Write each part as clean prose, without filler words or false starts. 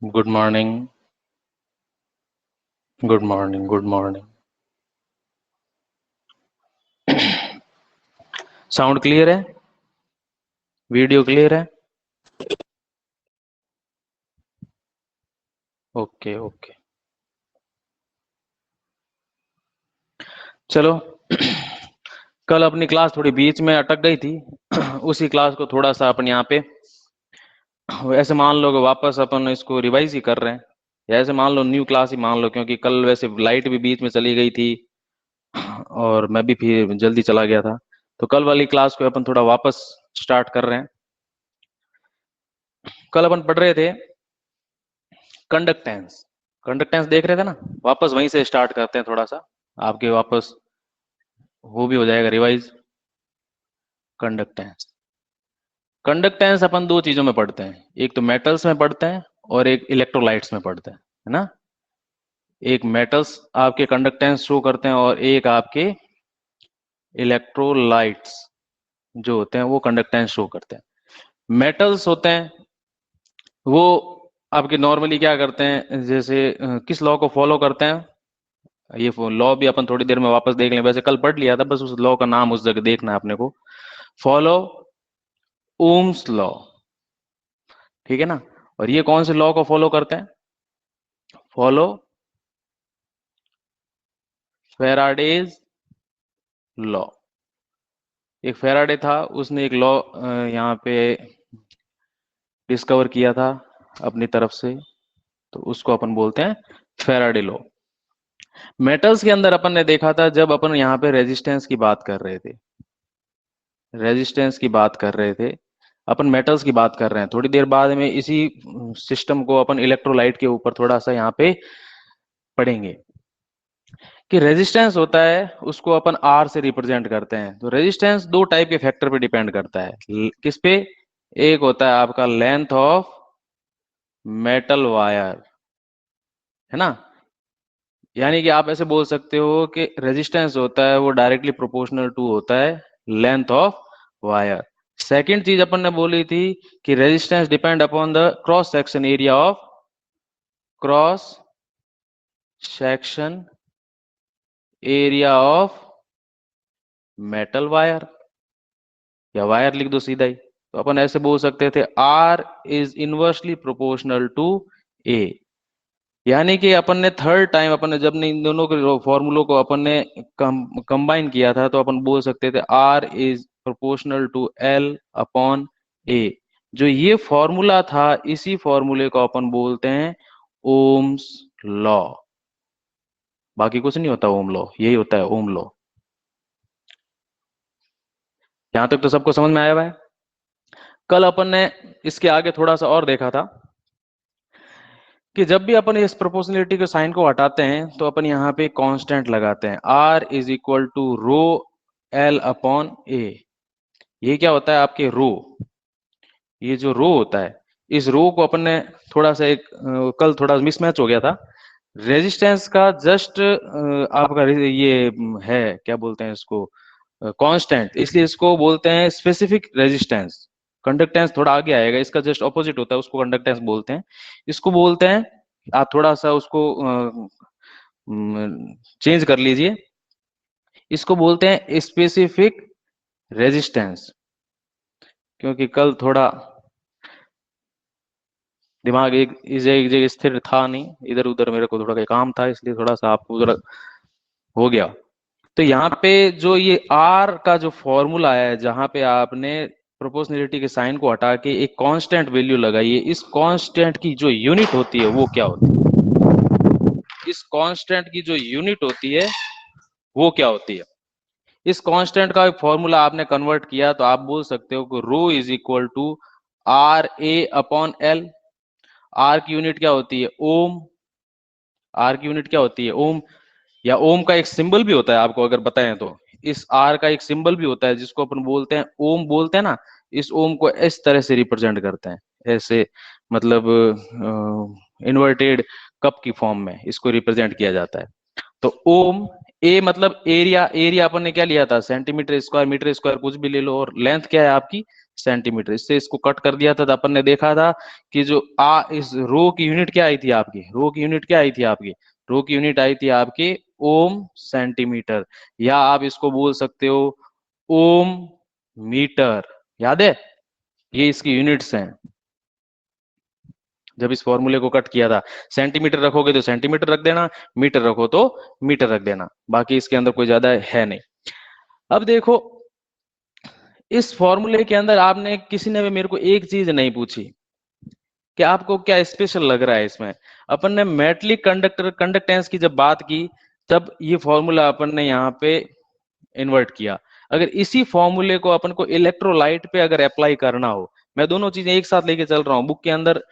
Good morning. Good morning. Good morning. Sound clear है? Video clear है? Okay okay, चलो। कल अपनी क्लास थोड़ी बीच में अटक गई थी। उसी क्लास को थोड़ा सा अपन यहाँ पे ऐसे मान लो कि वापस अपन इसको रिवाइज ही कर रहे हैं, या ऐसे मान लो न्यू क्लास ही मान लो, क्योंकि कल वैसे लाइट भी बीच में चली गई थी और मैं भी फिर जल्दी चला गया था। तो कल वाली क्लास को अपन थोड़ा वापस स्टार्ट कर रहे हैं। कल अपन पढ़ रहे थे कंडक्टेंस। कंडक्टेंस देख रहे थे ना, वापस वहीं से स्टार्ट करते हैं थोड़ा सा, आपके वापस वो भी हो जाएगा रिवाइज। कंडक्टेंस, कंडक्टेंस अपन दो चीजों में पढ़ते हैं, एक तो मेटल्स में पढ़ते हैं और एक इलेक्ट्रोलाइट्स में पढ़ते हैं, है ना। एक मेटल्स आपके कंडक्टेंस शो करते हैं और एक आपके इलेक्ट्रोलाइट्स जो होते हैं वो कंडक्टेंस शो करते हैं। मेटल्स होते हैं वो आपके नॉर्मली क्या करते हैं, जैसे किस लॉ को फॉलो करते हैं, ये लॉ भी अपन थोड़ी देर में वापस देख लें, वैसे कल पढ़ लिया था, बस उस लॉ का नाम उस जगह देखना है अपने को। फॉलो ओम्स लॉ, ठीक है ना। और ये कौन से लॉ को फॉलो करते हैं? Follow Faraday's law. एक फेराडे था, उसने एक लॉ यहाँ पे डिस्कवर किया था अपनी तरफ से, तो उसको अपन बोलते हैं फेराडे लॉ। मेटल्स के अंदर अपन ने देखा था, जब अपन यहाँ पे रेजिस्टेंस की बात कर रहे थे, रेजिस्टेंस की बात कर रहे थे, अपन मेटल्स की बात कर रहे हैं। थोड़ी देर बाद में इसी सिस्टम को अपन इलेक्ट्रोलाइट के ऊपर थोड़ा सा यहाँ पे पढ़ेंगे कि रेजिस्टेंस होता है उसको अपन आर से रिप्रेजेंट करते हैं। तो रेजिस्टेंस दो टाइप के फैक्टर पे डिपेंड करता है, किस पे? एक होता है आपका लेंथ ऑफ मेटल वायर, है ना। यानी कि आप ऐसे बोल सकते हो कि रेजिस्टेंस होता है वो डायरेक्टली प्रोपोर्शनल टू होता है लेंथ ऑफ वायर। सेकंड चीज अपन ने बोली थी कि resistance depend upon the cross section area of, cross section area of metal wire, या वायर लिख दो सीधा ही। तो अपन ऐसे बोल सकते थे R is inversely proportional to A. यानी कि अपन ने थर्ड टाइम अपन ने जब ने इन दोनों के फॉर्मूलों को अपन ने कंबाइन किया था, तो अपन बोल सकते थे R is proportional to L upon A. जो ये फॉर्मूला था, इसी फॉर्मूले को अपन बोलते हैं ओम्स लॉ। बाकी कुछ नहीं होता ओम लॉ, यही होता है ओम लॉ। यहां तक तो सबको समझ में आया हुआ है। कल अपन ने इसके आगे थोड़ा सा और देखा था कि जब भी अपन इस प्रोपोर्शनलिटी के साइन को हटाते हैं तो अपन यहाँ पे कांस्टेंट लगाते हैं, R is equal to rho L upon A. ये क्या होता है आपके रो, ये जो रो होता है, इस रो को अपन ने थोड़ा सा कल थोड़ा मिसमैच हो गया था। रेजिस्टेंस का जस्ट आपका ये है, क्या बोलते हैं इसको, कांस्टेंट, इसलिए इसको बोलते हैं स्पेसिफिक रेजिस्टेंस। कंडक्टेंस थोड़ा आगे आएगा, इसका जस्ट ऑपोजिट होता है, उसको कंडक्टेंस बोलते हैं। इसको बोलते हैं, आप थोड़ा सा उसको चेंज कर लीजिए, इसको बोलते हैं स्पेसिफिक रेजिस्टेंस। क्योंकि कल थोड़ा दिमाग एक जगह स्थिर था नहीं, इधर उधर मेरे को थोड़ा काम था, इसलिए थोड़ा सा आपको जरा हो गया। तो यहाँ पे जो ये आर का जो फॉर्मूला है, जहां पे आपने प्रोपोर्शनलिटी के साइन को हटा के एक कांस्टेंट वैल्यू लगाई है, इस कांस्टेंट की जो यूनिट होती है वो क्या होती है? इस कांस्टेंट की जो यूनिट होती है वो क्या होती है? इस कांस्टेंट का फॉर्मूला आपने कन्वर्ट किया तो आप बोल सकते हो कि rho is equal to R A upon L. R की यूनिट क्या होती है? ओम। आर की यूनिट क्या होती है? ओम। या ओम का एक सिंबल भी होता है, आपको अगर बताएं तो इस आर का एक सिंबल भी होता है जिसको अपन बोलते हैं ओम बोलते हैं ना। इस ओम को इस तरह से रिप्रेजेंट करते हैं, ऐसे मतलब इन्वर्टेड कप की फॉर्म में इसको रिप्रेजेंट किया जाता है। तो ओम, ए मतलब एरिया, एरिया अपन ने क्या लिया था? सेंटीमीटर स्क्वायर, मीटर स्क्वायर कुछ भी ले लो, और लेंथ क्या है आपकी? सेंटीमीटर। इससे इसको कट कर दिया था तो अपन ने देखा था कि जो इस रो की यूनिट क्या आई थी आपकी, रो की यूनिट क्या आई थी आपकी, रो की यूनिट आई थी आपकी ओम सेंटीमीटर, या आप इसको बोल सकते हो ओम मीटर। याद है, ये इसकी यूनिट्स हैं जब इस फॉर्मूले को कट किया था। सेंटीमीटर रखोगे तो सेंटीमीटर रख देना, मीटर रखो तो मीटर रख देना, बाकी इसके अंदर कोई ज्यादा है नहीं। अब देखो, इस फॉर्मूले के अंदर आपने किसी ने भी मेरे को एक चीज नहीं पूछी कि आपको क्या स्पेशल लग रहा है इसमें। अपन ने मेटलिक कंडक्टर कंडक्टेंस की जब बात की, तब ये फॉर्मूला अपन ने यहाँ पे इन्वर्ट किया। अगर इसी फॉर्मूले को अपन को इलेक्ट्रोलाइट पे अगर अप्लाई करना हो, मैं दोनों चीजें एक साथ लेके चल रहा हूँ, बुक के अंदर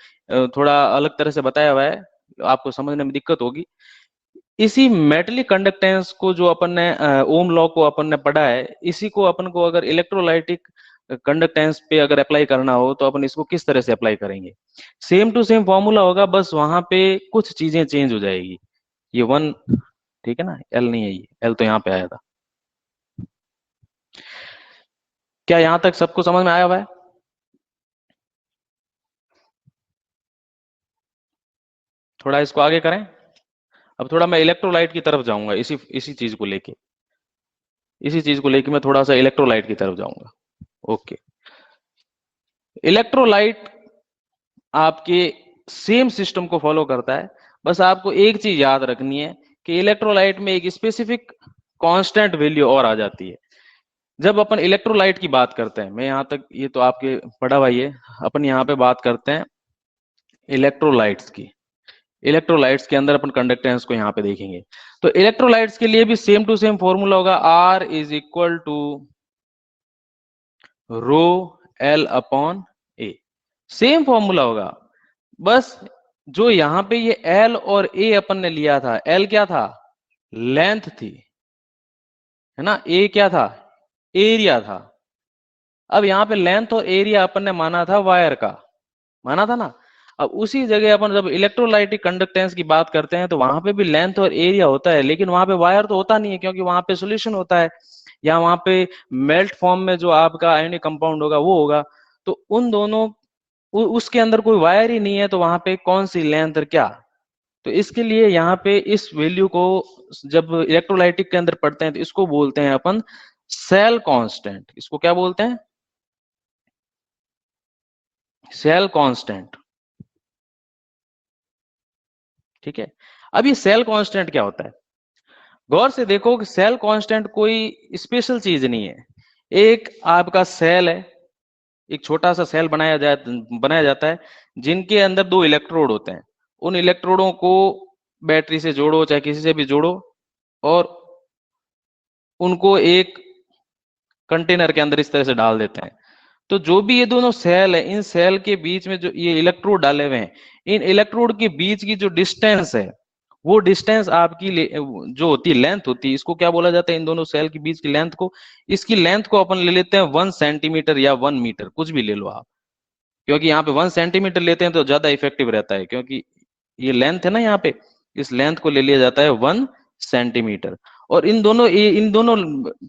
थोड़ा अलग तरह से बताया हुआ है, आपको समझने में दिक्कत होगी। इसी मेटलिक कंडक्टेंस को जो अपन ने ओम लॉ को अपन ने पढ़ा है, इसी को अपन को अगर इलेक्ट्रोलाइटिक कंडक्टेंस पे अगर अप्लाई करना हो तो अपन इसको किस तरह से अप्लाई करेंगे। सेम टू सेम फॉर्मूला होगा, बस वहां पे कुछ चीजें चेंज हो जाएगी। ये वन, ठीक है ना, एल नहीं है, ये एल तो यहाँ पे आया था। क्या यहां तक सबको समझ में आया हुआ है? थोड़ा इसको आगे करें। अब थोड़ा मैं इलेक्ट्रोलाइट की तरफ जाऊंगा, इसी इसी चीज को लेके, इसी चीज को लेके मैं थोड़ा सा इलेक्ट्रोलाइट की तरफ जाऊंगा। ओके, इलेक्ट्रोलाइट आपके सेम सिस्टम को फॉलो करता है। बस आपको एक चीज याद रखनी है कि इलेक्ट्रोलाइट में एक स्पेसिफिक कांस्टेंट वैल्यू और आ जाती है। जब अपन इलेक्ट्रोलाइट की बात करते हैं, मैं यहां तक ये तो आपके पढ़ा हुआ ही है, अपन यहाँ पे बात करते हैं इलेक्ट्रोलाइट्स की। इलेक्ट्रोलाइट्स के अंदर अपन कंडक्टेंस को यहाँ पे देखेंगे, तो इलेक्ट्रोलाइट्स के लिए भी सेम टू सेम फॉर्मूला होगा, R is equal to rho L upon A. Same formula होगा, बस जो यहाँ पे ये एल और ए अपन ने लिया था, एल क्या था, लेंथ थी, है ना, ए क्या था, एरिया था। अब यहाँ पे लेंथ और एरिया अपन ने माना था वायर का, माना था ना। अब उसी जगह अपन जब इलेक्ट्रोलाइटिक कंडक्टेंस की बात करते हैं तो वहां पे भी लेंथ और एरिया होता है, लेकिन वहां पे वायर तो होता नहीं है, क्योंकि वहां पे सोल्यूशन होता है, या वहां पे मेल्ट फॉर्म में जो आपका आयोनिक कंपाउंड होगा वो होगा। तो उन दोनों उसके अंदर कोई वायर ही नहीं है, तो वहां पे कौन सी लेंथ और क्या। तो इसके लिए यहाँ पे इस वैल्यू को जब इलेक्ट्रोलाइटिक के अंदर पढ़ते हैं तो इसको बोलते हैं अपन सेल कांस्टेंट। इसको क्या बोलते हैं, सेल कांस्टेंट। ठीक है, अब ये सेल कांस्टेंट क्या होता है, गौर से देखो कि सेल कांस्टेंट कोई स्पेशल चीज नहीं है। एक आपका सेल है, एक छोटा सा सेल बनाया जाता है, जिनके अंदर दो इलेक्ट्रोड होते हैं। उन इलेक्ट्रोडों को बैटरी से जोड़ो चाहे किसी से भी जोड़ो, और उनको एक कंटेनर के अंदर इस तरह से डाल देते हैं। तो जो भी ये दोनों सेल है, इन सेल के बीच में जो ये इलेक्ट्रोड डाले हुए हैं, इन इलेक्ट्रोड के बीच की जो डिस्टेंस है, वो डिस्टेंस आपकी जो होती है, लेंथ होती है, इसको क्या बोला जाता है, इन दोनों सेल के बीच की लेंथ को, इसकी लेंथ को अपन ले लेते हैं 1 सेंटीमीटर या 1 मीटर, कुछ भी ले लो आप। क्योंकि यहाँ पे 1 सेंटीमीटर लेते हैं तो ज्यादा इफेक्टिव रहता है, क्योंकि ये लेंथ है ना यहाँ पे, इस लेंथ को ले लिया जाता है 1 सेंटीमीटर। और इन दोनों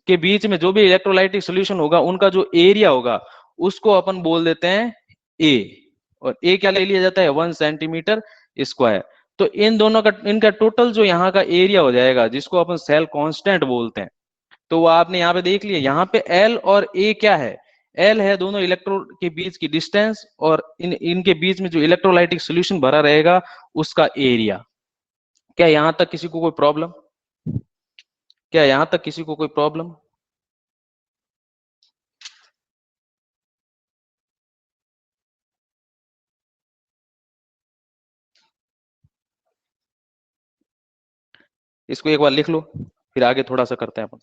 के बीच में जो भी इलेक्ट्रोलाइटिक सोल्यूशन होगा, उनका जो एरिया होगा उसको अपन बोल देते हैं ए। और ए क्या ले लिया जाता है, 1 सेंटीमीटर स्क्वायर। तो इन दोनों का, इनका टोटल जो यहाँ का एरिया हो जाएगा, जिसको अपन सेल कांस्टेंट बोलते हैं। तो वो आपने यहाँ पे देख लिया, यहाँ पे एल और ए क्या है, एल है दोनों इलेक्ट्रोड के बीच की डिस्टेंस, और इनके बीच में जो इलेक्ट्रोलाइटिक सोल्यूशन भरा रहेगा उसका एरिया। क्या यहां तक किसी को कोई प्रॉब्लम, क्या यहां तक किसी को कोई प्रॉब्लम? इसको एक बार लिख लो, फिर आगे थोड़ा सा करते हैं अपन।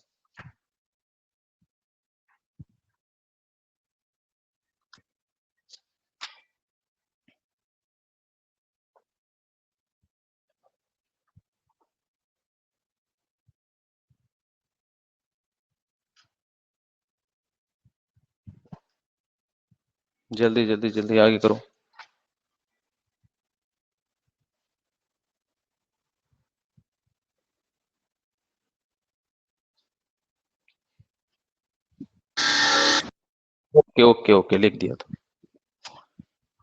जल्दी जल्दी जल्दी आगे करो। ओके ओके ओके, लिख दिया। तो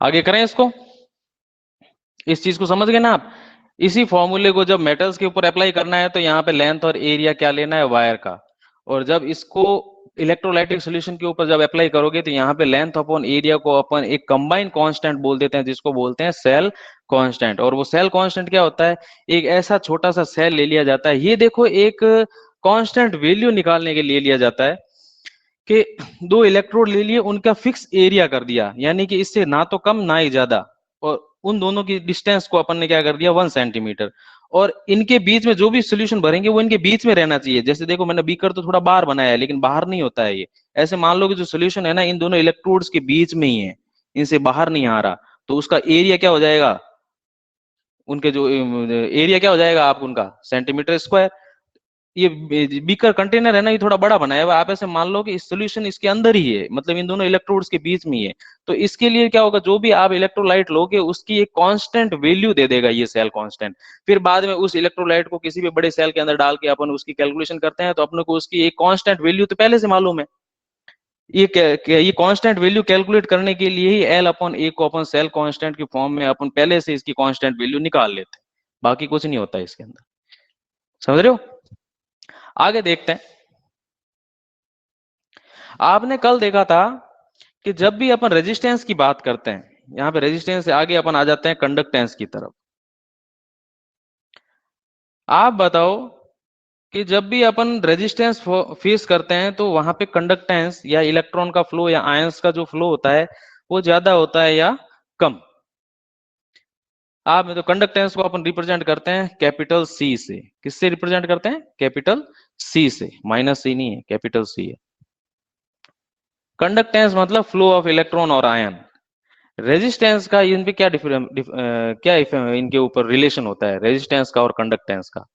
आगे करें इसको, इस चीज को समझ गए ना आप। इसी फॉर्मूले को जब मेटल्स के ऊपर अप्लाई करना है तो यहाँ पे लेंथ और एरिया क्या लेना है, वायर का। और जब इसको इलेक्ट्रोलाइटिक सॉल्यूशन के ऊपर जब अप्लाई करोगे तो यहाँ पे लेंथ अपॉन एरिया को अपन एक कंबाइंड कांस्टेंट बोल देते हैं, जिसको बोलते हैं सेल कांस्टेंट। और वो सेल कांस्टेंट क्या होता है, एक ऐसा छोटा सा सेल ले लिया जाता है, ये देखो एक कांस्टेंट वैल्यू निकालने के लिए लिया जाता है कि दो इलेक्ट्रोड ले लिए, उनका फिक्स एरिया कर दिया, यानी कि इससे ना तो कम ना ही ज्यादा, और उन दोनों की डिस्टेंस को अपन ने क्या कर दिया, 1 सेंटीमीटर। और इनके बीच में जो भी सोल्यूशन भरेंगे वो इनके बीच में रहना चाहिए। जैसे देखो मैंने बीकर तो थोड़ा बाहर बनाया है, लेकिन बाहर नहीं होता है ये। ऐसे मान लो कि जो सोल्यूशन है ना, इन दोनों इलेक्ट्रोड्स के बीच में ही है, इनसे बाहर नहीं आ रहा, तो उसका एरिया क्या हो जाएगा, उनके जो एरिया क्या हो जाएगा आप उनका, सेंटीमीटर स्क्वायर। ये बीकर कंटेनर है ना, ये थोड़ा बड़ा बनाया हुआ है। आप ऐसे मान लो कि इस सोल्यूशन इसके अंदर ही है, मतलब इन दोनों इलेक्ट्रोड्स के बीच में ही है। तो इसके लिए क्या होगा, जो भी आप इलेक्ट्रोलाइट लोगे उसकी एक कांस्टेंट वैल्यू दे देगा ये सेल कांस्टेंट। फिर बाद में उस इलेक्ट्रोलाइट को किसी भी बड़े सेल के अंदर डाल के अपन उसकी कैलकुलेशन करते हैं, तो अपने को उसकी एक कांस्टेंट वैल्यू तो पहले से मालूम है। ये कांस्टेंट वैल्यू कैलकुलेट करने के लिए ही एल अपॉन ए को अपन सेल कांस्टेंट की फॉर्म में अपन पहले से इसकी कांस्टेंट वैल्यू निकाल लेते हैं। बाकी कुछ नहीं होता इसके अंदर, समझ रहे हो। आगे देखते हैं। आपने कल देखा था कि जब भी अपन रेजिस्टेंस की बात करते हैं, यहां पे रेजिस्टेंस से आगे अपन आ जाते हैं कंडक्टेंस की तरफ। आप बताओ कि जब भी अपन रेजिस्टेंस फेस करते हैं तो वहां पे कंडक्टेंस या इलेक्ट्रॉन का फ्लो या आयंस का जो फ्लो होता है वो ज्यादा होता है या कम। आप में तो कंडक्टेंस को अपन रिप्रेजेंट करते हैं कैपिटल सी से। किससे रिप्रेजेंट करते हैं, कैपिटल सी से, माइनस सी नहीं है, कैपिटल सी है। कंडक्टेंस मतलब फ्लो ऑफ इलेक्ट्रॉन और आयन। रेजिस्टेंस का इन पे क्या इनके ऊपर रिलेशन होता है रेजिस्टेंस का और कंडक्टेंस का।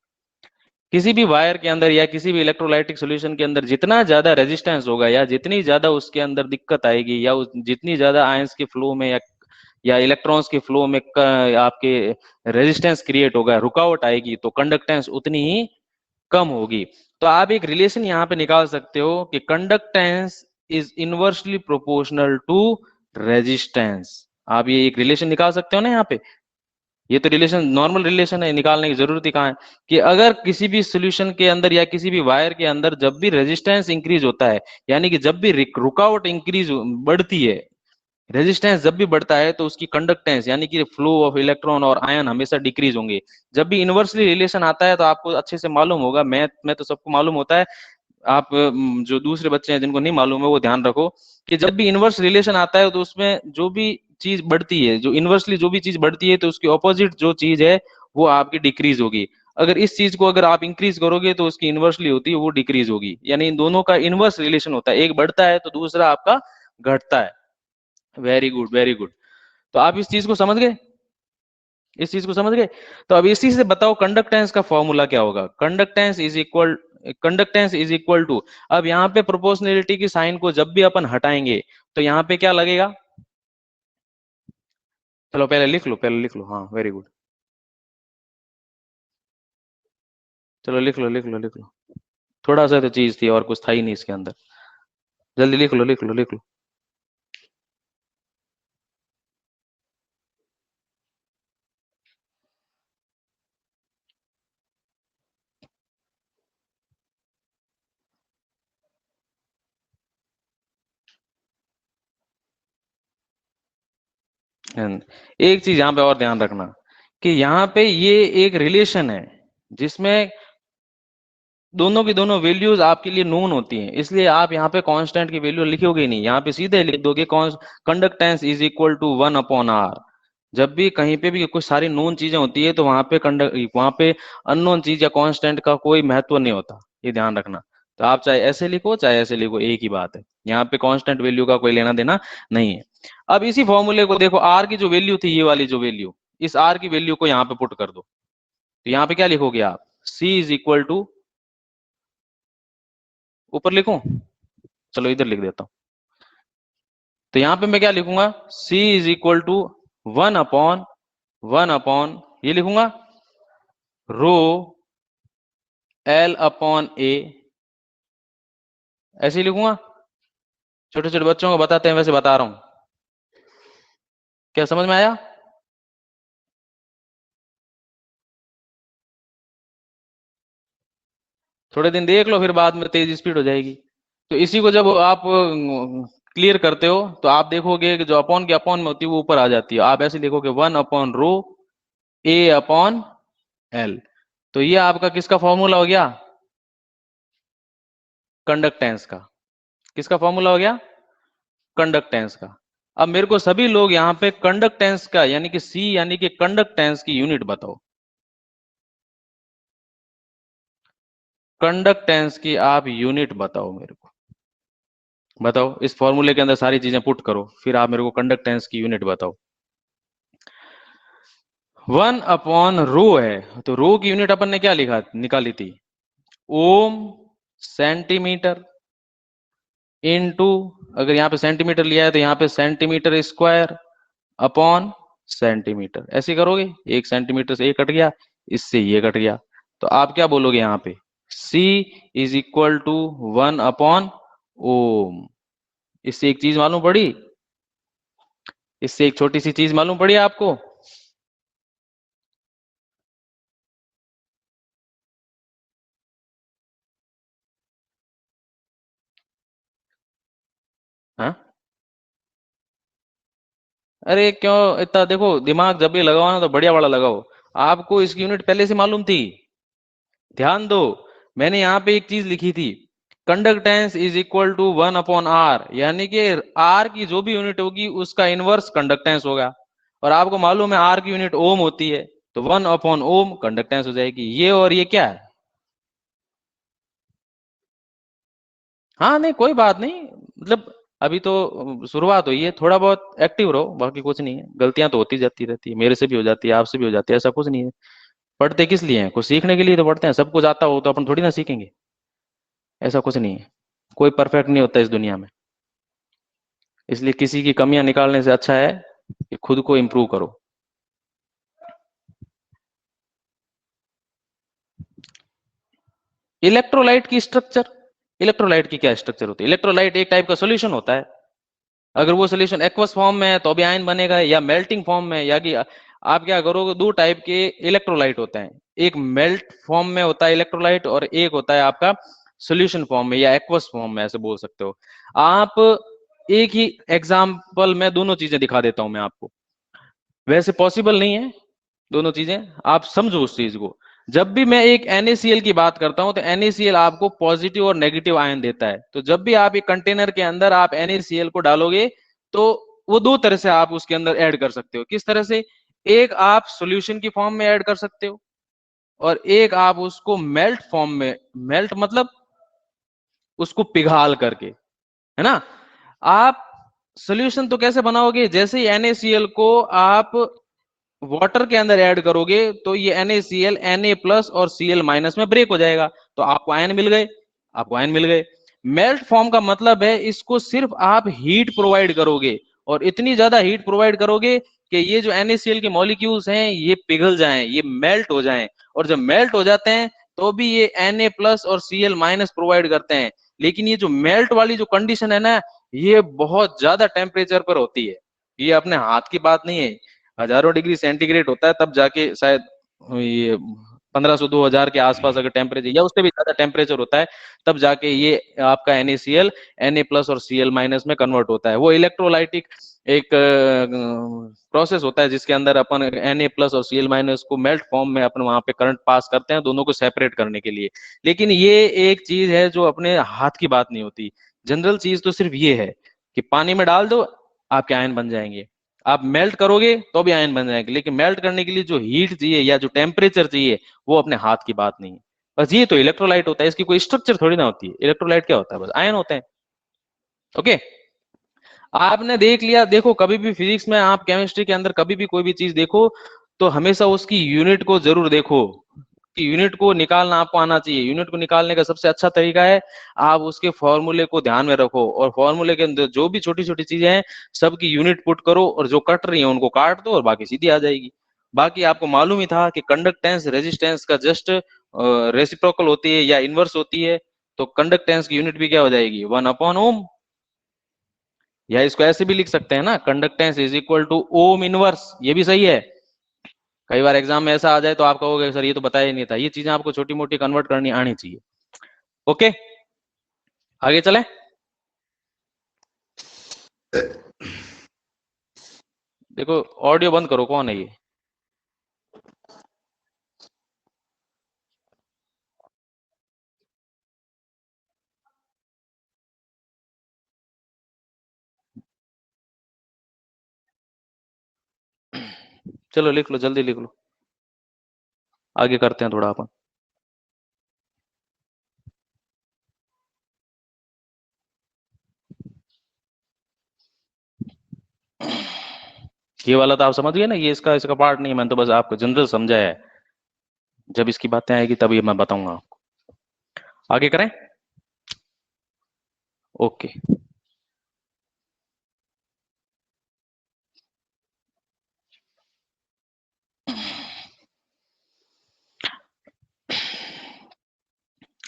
किसी भी वायर के अंदर या किसी भी इलेक्ट्रोलाइटिक सॉल्यूशन के अंदर जितना ज्यादा रेजिस्टेंस होगा या जितनी ज्यादा उसके अंदर दिक्कत आएगी या जितनी ज्यादा आयंस के फ्लो में या इलेक्ट्रॉन्स के फ्लो में आपके रेजिस्टेंस क्रिएट होगा, रुकावट आएगी, तो कंडक्टेंस उतनी ही कम होगी। तो आप एक रिलेशन यहाँ पे निकाल सकते हो कि conductance is inversely proportional to resistance. आप ये एक रिलेशन निकाल सकते हो ना यहाँ पे। ये तो रिलेशन नॉर्मल रिलेशन है, निकालने की जरूरत ही कहाँ है। कि अगर किसी भी सोल्यूशन के अंदर या किसी भी वायर के अंदर जब भी रेजिस्टेंस इंक्रीज होता है, यानी कि जब भी रुकावट इंक्रीज बढ़ती है, रेजिस्टेंस जब भी बढ़ता है, तो उसकी कंडक्टेंस यानी कि फ्लो ऑफ इलेक्ट्रॉन और आयन हमेशा डिक्रीज होंगे। जब भी इनवर्सली रिलेशन आता है तो आपको अच्छे से मालूम होगा, मैथ में तो सबको मालूम होता है। आप जो दूसरे बच्चे हैं जिनको नहीं मालूम है वो ध्यान रखो कि जब भी इनवर्स रिलेशन आता है तो उसमें जो भी चीज बढ़ती है, जो इनवर्सली जो भी चीज बढ़ती है, तो उसकी ऑपोजिट जो चीज है वो आपकी डिक्रीज होगी। अगर इस चीज को अगर आप इंक्रीज करोगे तो उसकी इनवर्सली होती है वो डिक्रीज होगी। यानी इन दोनों का इनवर्स रिलेशन होता है, एक बढ़ता है तो दूसरा आपका घटता है। Very good very good. तो आप इस चीज को समझ गए, इस चीज को समझ गए। तो अब इसी से बताओ कंडक्टेंस का फॉर्मूला क्या होगा। कंडक्टेंस इज इक्वल टू, अब यहाँ पे प्रोपोर्शनलिटी की साइन को जब भी अपन हटाएंगे तो यहाँ पे क्या लगेगा, चलो पहले लिख लो, पहले लिख लो, हाँ वेरी गुड। चलो लिख लो लिख लो लिख लो। थोड़ा सा तो चीज थी और कुछ था ही नहीं इसके अंदर। जल्दी लिख लो लिख लो लिख लो। एक चीज यहाँ पे और ध्यान रखना कि यहाँ पे ये एक रिलेशन है जिसमें दोनों की दोनों वैल्यूज आपके लिए नोन होती हैं, इसलिए आप यहाँ पे कांस्टेंट की वैल्यू लिखोगे नहीं, यहाँ पे सीधे लिख दोगे conductance is equal to 1/r। जब भी कहीं पे भी कुछ सारी नोन चीजें होती है तो वहां पे अननोन चीज या कांस्टेंट का कोई महत्व नहीं होता, ये ध्यान रखना। तो आप चाहे ऐसे लिखो चाहे ऐसे लिखो, एक ही बात है। यहाँ पे कांस्टेंट वैल्यू का कोई लेना देना नहीं है। अब इसी फॉर्मूले को देखो, आर की जो वैल्यू थी, ये वाली जो वैल्यू, इस आर की वैल्यू को यहाँ पे पुट कर दो। तो यहाँ पे क्या लिखोगे आप, सी इज इक्वल टू, ऊपर लिखूं, चलो इधर लिख देता हूं। तो यहां पे मैं क्या लिखूंगा, C इज इक्वल टू 1/1/, ये लिखूंगा रो L/A, ऐसे ही लिखूंगा। छोटे छोटे बच्चों को बताते हैं वैसे बता रहा हूं, क्या समझ में आया? थोड़े दिन देख लो, फिर बाद में तेज स्पीड हो जाएगी। तो इसी को जब आप क्लियर करते हो तो आप देखोगे कि जो अपॉन की अपॉन में होती है वो ऊपर आ जाती है, आप ऐसे देखोगे 1/रो A/L। तो ये आपका किसका फॉर्मूला हो गया? कंडक्टेंस का। किसका फॉर्मूला हो गया? कंडक्टेंस का। अब मेरे को सभी लोग यहाँ पे कंडक्टेंस का यानी कि सी यानी कि कंडक्टेंस की यूनिट बताओ। कंडक्टेंस की आप यूनिट बताओ मेरे को। बताओ, इस फॉर्मूले के अंदर सारी चीजें पुट करो, फिर आप मेरे को कंडक्टेंस की यूनिट बताओ। 1/रो है, तो रो की यूनिट अपन ने क्या लिखा निकाली थी? ओम सेंटीमीटर इनटू, अगर यहाँ पे सेंटीमीटर लिया है तो यहाँ पे सेंटीमीटर स्क्वायर अपॉन सेंटीमीटर। ऐसे करोगे, 1 सेंटीमीटर से ये कट गया, इससे ये कट गया, तो आप क्या बोलोगे यहाँ पे? C इज इक्वल टू 1/ओम। इससे एक चीज मालूम पड़ी, इससे एक छोटी सी चीज मालूम पड़ी आपको। हाँ, अरे क्यों इतना, देखो दिमाग जब भी लगाओ ना तो बढ़िया वाला लगाओ। आपको इसकी यूनिट पहले से मालूम थी? ध्यान दो, मैंने यहाँ पे एक चीज लिखी थी, conductance is equal to 1/R, यानी कि R की जो भी यूनिट होगी उसका इनवर्स कंडक्टेंस होगा। और आपको मालूम है R की यूनिट ओम होती है, तो 1/ओम कंडक्टेंस हो जाएगी। ये और ये क्या है? हाँ नहीं कोई बात नहीं, मतलब अभी तो शुरुआत हुई है, थोड़ा बहुत एक्टिव रहो, बाकी कुछ नहीं है। गलतियां तो होती जाती रहती है, मेरे से भी हो जाती है, आपसे भी हो जाती है, ऐसा कुछ नहीं है। पढ़ते किस लिए हैं? कुछ सीखने के लिए तो पढ़ते हैं। सब कुछ आता हो तो अपन थोड़ी ना सीखेंगे, ऐसा कुछ नहीं है। कोई परफेक्ट नहीं होता इस दुनिया में, इसलिए किसी की कमियां निकालने से अच्छा है कि खुद को इम्प्रूव करो। इलेक्ट्रोलाइट की स्ट्रक्चर, इलेक्ट्रोलाइट की क्या स्ट्रक्चर होती है? इलेक्ट्रोलाइट एक टाइप का सोल्यूशन होता है। अगर वो सोल्यूशन एक्वस फॉर्म में है तो भी आयन बनेगा, या मेल्टिंग फॉर्म में, या कि आप क्या करोगे, दो टाइप के इलेक्ट्रोलाइट होते हैं, एक मेल्ट फॉर्म में होता है इलेक्ट्रोलाइट, और एक होता है आपका सोल्यूशन फॉर्म में या एक्वस फॉर्म में, ऐसे बोल सकते हो आप। एक ही एग्जाम्पल में दोनों चीजें दिखा देता हूं मैं आपको। वैसे पॉसिबल नहीं है दोनों चीजें, आप समझो उस चीज को। जब भी मैं एक NaCl की बात करता हूं तो NaCl आपको पॉजिटिव और नेगेटिव आयन देता है। तो जब भी आप एक कंटेनर के अंदर आप NaCl को डालोगे तो वो दो तरह से आप उसके अंदर ऐड कर सकते हो। किस तरह से? एक आप सॉल्यूशन की फॉर्म में ऐड कर सकते हो, और एक आप उसको मेल्ट फॉर्म में, मेल्ट मतलब उसको पिघाल करके, है ना। आप सॉल्यूशन तो कैसे बनाओगे? जैसे ही NaCl को आप वाटर के अंदर ऐड करोगे तो ये NaCl Na+ और Cl- में ब्रेक हो जाएगा, तो आपको आयन मिल गए, आपको आयन मिल गए। मेल्ट फॉर्म का मतलब है इसको सिर्फ आप हीट प्रोवाइड करोगे, और इतनी ज्यादा हीट प्रोवाइड करोगे कि ये जो NaCl के मॉलिक्यूल्स हैं ये पिघल जाएं, ये मेल्ट हो जाएं। और जब मेल्ट हो जाते हैं तो भी ये Na+ और Cl- प्रोवाइड करते हैं। लेकिन ये जो मेल्ट वाली जो कंडीशन है ना, ये बहुत ज्यादा टेम्परेचर पर होती है, ये अपने हाथ की बात नहीं है। हजारों डिग्री सेंटीग्रेड होता है, तब जाके शायद ये 1500-2000 के आसपास अगर टेम्परेचर, या उससे भी ज्यादा टेम्परेचर होता है, तब जाके ये आपका NaCl Na+ और Cl- में कन्वर्ट होता है। वो इलेक्ट्रोलाइटिक एक प्रोसेस होता है जिसके अंदर अपन Na+ और Cl- को मेल्ट फॉर्म में अपन वहां पे करंट पास करते हैं दोनों को सेपरेट करने के लिए। लेकिन ये एक चीज है जो अपने हाथ की बात नहीं होती। जनरल चीज तो सिर्फ ये है कि पानी में डाल दो, आपके आयन बन जाएंगे। आप मेल्ट करोगे तो भी आयन बन जाएंगे, लेकिन मेल्ट करने के लिए जो हीट चाहिए या जो टेम्परेचर चाहिए वो अपने हाथ की बात नहीं है। बस ये तो इलेक्ट्रोलाइट होता है, इसकी कोई स्ट्रक्चर थोड़ी ना होती है। इलेक्ट्रोलाइट क्या होता है? बस आयन होते हैं। ओके, आपने देख लिया। देखो कभी भी फिजिक्स में, आप केमिस्ट्री के अंदर कभी भी कोई भी चीज देखो तो हमेशा उसकी यूनिट को जरूर देखो, कि यूनिट को निकालना आपको आना चाहिए। यूनिट को निकालने का सबसे अच्छा तरीका है आप उसके फॉर्मूले को ध्यान में रखो, और फॉर्मूले के अंदर जो भी छोटी छोटी चीजें हैं सबकी यूनिट पुट करो, और जो कट रही है उनको काट दो, और बाकी सीधी आ जाएगी। बाकी आपको मालूम ही था कि कंडक्टेंस रेजिस्टेंस का जस्ट रेसिप्रोकल होती है या इनवर्स होती है, तो कंडक्टेंस की यूनिट भी क्या हो जाएगी? 1/ओम। या इसको ऐसे भी लिख सकते हैं ना, conductance is equal to ohm inverse, ये भी सही है। कई बार एग्जाम में ऐसा आ जाए तो आप कहोगे सर ये तो बताया ही नहीं था, ये चीजें आपको छोटी मोटी कन्वर्ट करनी आनी चाहिए। ओके, आगे चलें। देखो ऑडियो बंद करो, कौन है ये? चलो लिख लो, जल्दी लिख लो, आगे करते हैं थोड़ा अपन। ये वाला तो आप समझ गए ना, ये इसका इसका पार्ट नहीं है, मैंने तो बस आपको जनरल समझाया है। जब इसकी बातें आएगी तभी मैं बताऊंगा आपको। आगे करें। ओके,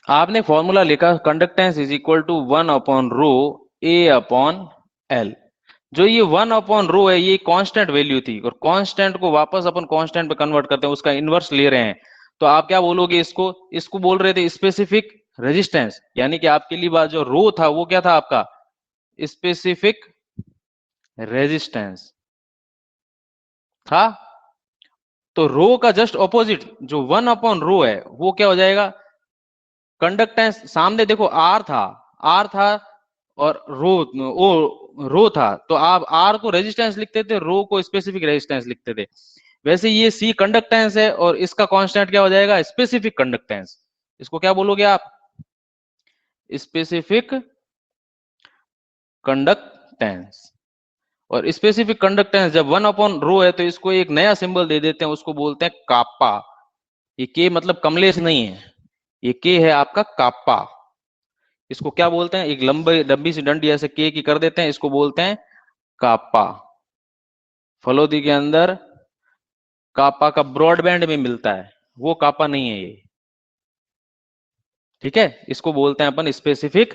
आपने फॉर्मूला लिखा कंडक्टेंस इज इक्वल टू 1/रो A/L। जो ये 1/रो है ये कांस्टेंट वैल्यू थी, और कांस्टेंट को वापस अपन कांस्टेंट पे कन्वर्ट करते हैं, उसका इनवर्स ले रहे हैं। तो आप क्या बोलोगे इसको? इसको बोल रहे थे स्पेसिफिक रेजिस्टेंस, यानी कि आपके लिए बात जो रो था वो क्या था आपका? स्पेसिफिक रेजिस्टेंस था। तो रो का जस्ट ऑपोजिट जो 1/रो है वो क्या हो जाएगा? कंडक्टेंस। सामने देखो आर था, आर था और रो था, तो आप आर को रेजिस्टेंस लिखते थे, रो को स्पेसिफिक रेजिस्टेंस लिखते थे। वैसे ये सी कंडक्टेंस है और इसका कांस्टेंट क्या हो जाएगा? Specific conductance. इसको क्या बोलोगे आप? Specific conductance. और स्पेसिफिक कंडक्टेंस जब 1/रो है तो इसको एक नया सिंबल दे देते हैं, उसको बोलते हैं कापा। ये के मतलब कमलेश नहीं है, ये के है आपका कापा। इसको क्या बोलते हैं? एक लंबी लंबी सी डंडी ऐसे के की कर देते हैं, इसको बोलते हैं कापा। फलोदी के अंदर कापा का ब्रॉडबैंड में मिलता है, वो कापा नहीं है ये। ठीक है, इसको बोलते हैं अपन स्पेसिफिक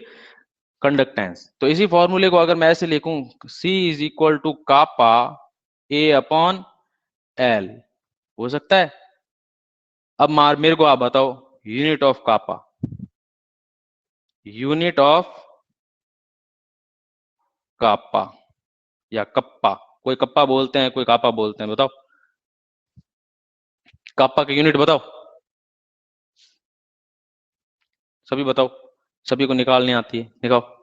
कंडक्टेंस। तो इसी फॉर्मूले को अगर मैं ऐसे लिखूं, C is equal to kappa A/L, हो सकता है? अब मार मेरे को आप बताओ, unit of kappa, unit of kappa या कप्पा, कोई कप्पा बोलते हैं कोई कापा बोलते हैं, बताओ कापा की यूनिट बताओ, सभी बताओ, सभी को निकालनी आती है, निकालो।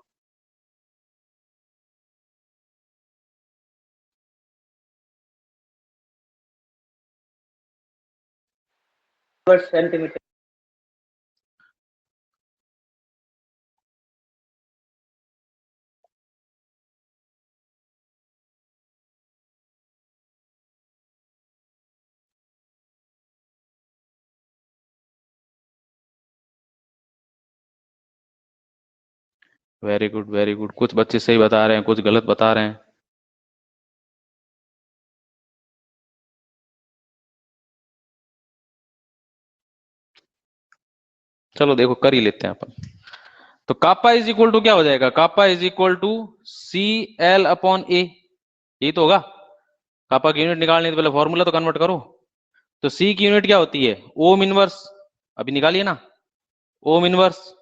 Centimetre. Very good very good, कुछ बच्चे सही बता रहे हैं, कुछ गलत बता रहे हैं। चलो देखो कर ही लेते हैं अपन। तो कापा इज इक्वल टू क्या हो जाएगा? कापा इज इक्वल टू CL/A, ये तो होगा। कापा की यूनिट निकालनी है तो पहले फॉर्मूला तो कन्वर्ट करो। तो सी की यूनिट क्या होती है? ओम इनवर्स, अभी निकालिए ना, ओम इनवर्स।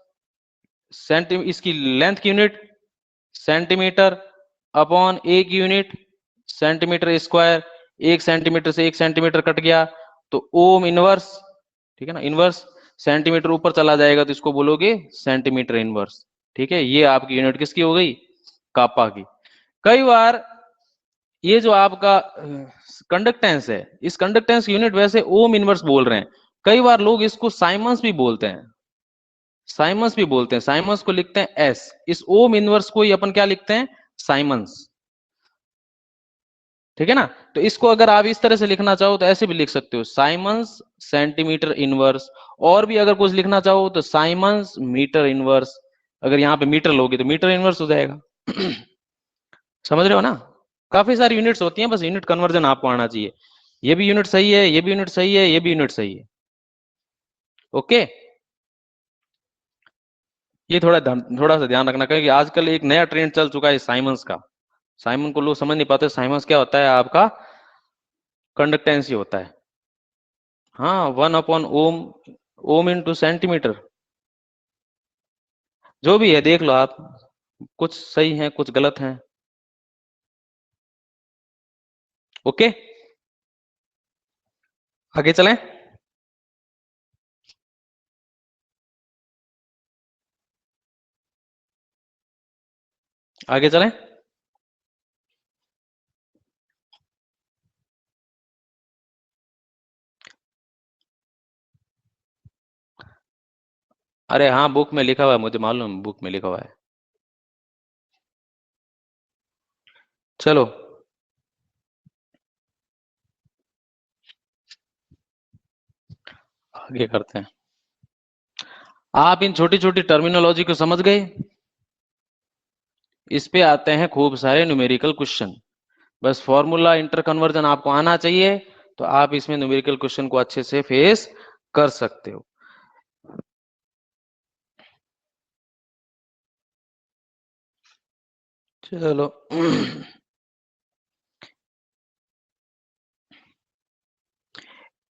इसकी लेंथ की यूनिट सेंटीमीटर अपॉन ए की यूनिट सेंटीमीटर स्क्वायर। 1 सेंटीमीटर से 1 सेंटीमीटर कट गया तो ओम इनवर्स, ठीक है ना, इनवर्स सेंटीमीटर ऊपर चला जाएगा तो इसको बोलोगे सेंटीमीटर इनवर्स। ठीक है, ये आपकी यूनिट किसकी हो गई? कापा की। कई बार ये जो आपका कंडक्टेंस है, इस कंडक्टेंस की यूनिट वैसे ओम इनवर्स बोल रहे हैं, कई बार लोग इसको साइमंस भी बोलते हैं, साइमंस भी बोलते हैं, साइमंस को लिखते हैं एस, इस ओम इनवर्स को ही अपन क्या लिखते हैं? साइमंस। ठीक है ना, तो इसको अगर आप इस तरह से लिखना चाहो तो ऐसे भी लिख सकते हो, साइमंस सेंटीमीटर इनवर्स। और भी अगर कुछ लिखना चाहो तो साइमंस मीटर इनवर्स। अगर यहाँ पे मीटर लोगे तो मीटर इनवर्स हो जाएगा। समझ रहे हो ना? काफी सारी यूनिट्स होती हैं, बस यूनिट कन्वर्जन आपको आना चाहिए। ये भी यूनिट सही है, ये भी यूनिट सही है, ये भी यूनिट सही है। ओके, ये थोड़ा सा ध्यान रखना, क्योंकि आजकल एक नया ट्रेंड चल चुका है साइमंस का। साइमन को लोग समझ नहीं पाते, साइमन्स क्या होता है आपका, कंडक्टेंस ही होता है। हाँ, 1/ओम, ओम इंटू सेंटीमीटर, जो भी है देख लो आप, कुछ सही है कुछ गलत है। ओके, आगे चलें। आगे चलें। अरे हाँ, बुक में लिखा हुआ है, मुझे मालूम, बुक में लिखा हुआ है। चलो आगे करते हैं। आप इन छोटी छोटी टर्मिनोलॉजी को समझ गए। इस पे आते हैं खूब सारे न्यूमेरिकल क्वेश्चन। बस फॉर्मूला इंटर कन्वर्जन आपको आना चाहिए, तो आप इसमें न्यूमेरिकल क्वेश्चन को अच्छे से फेस कर सकते हो। चलो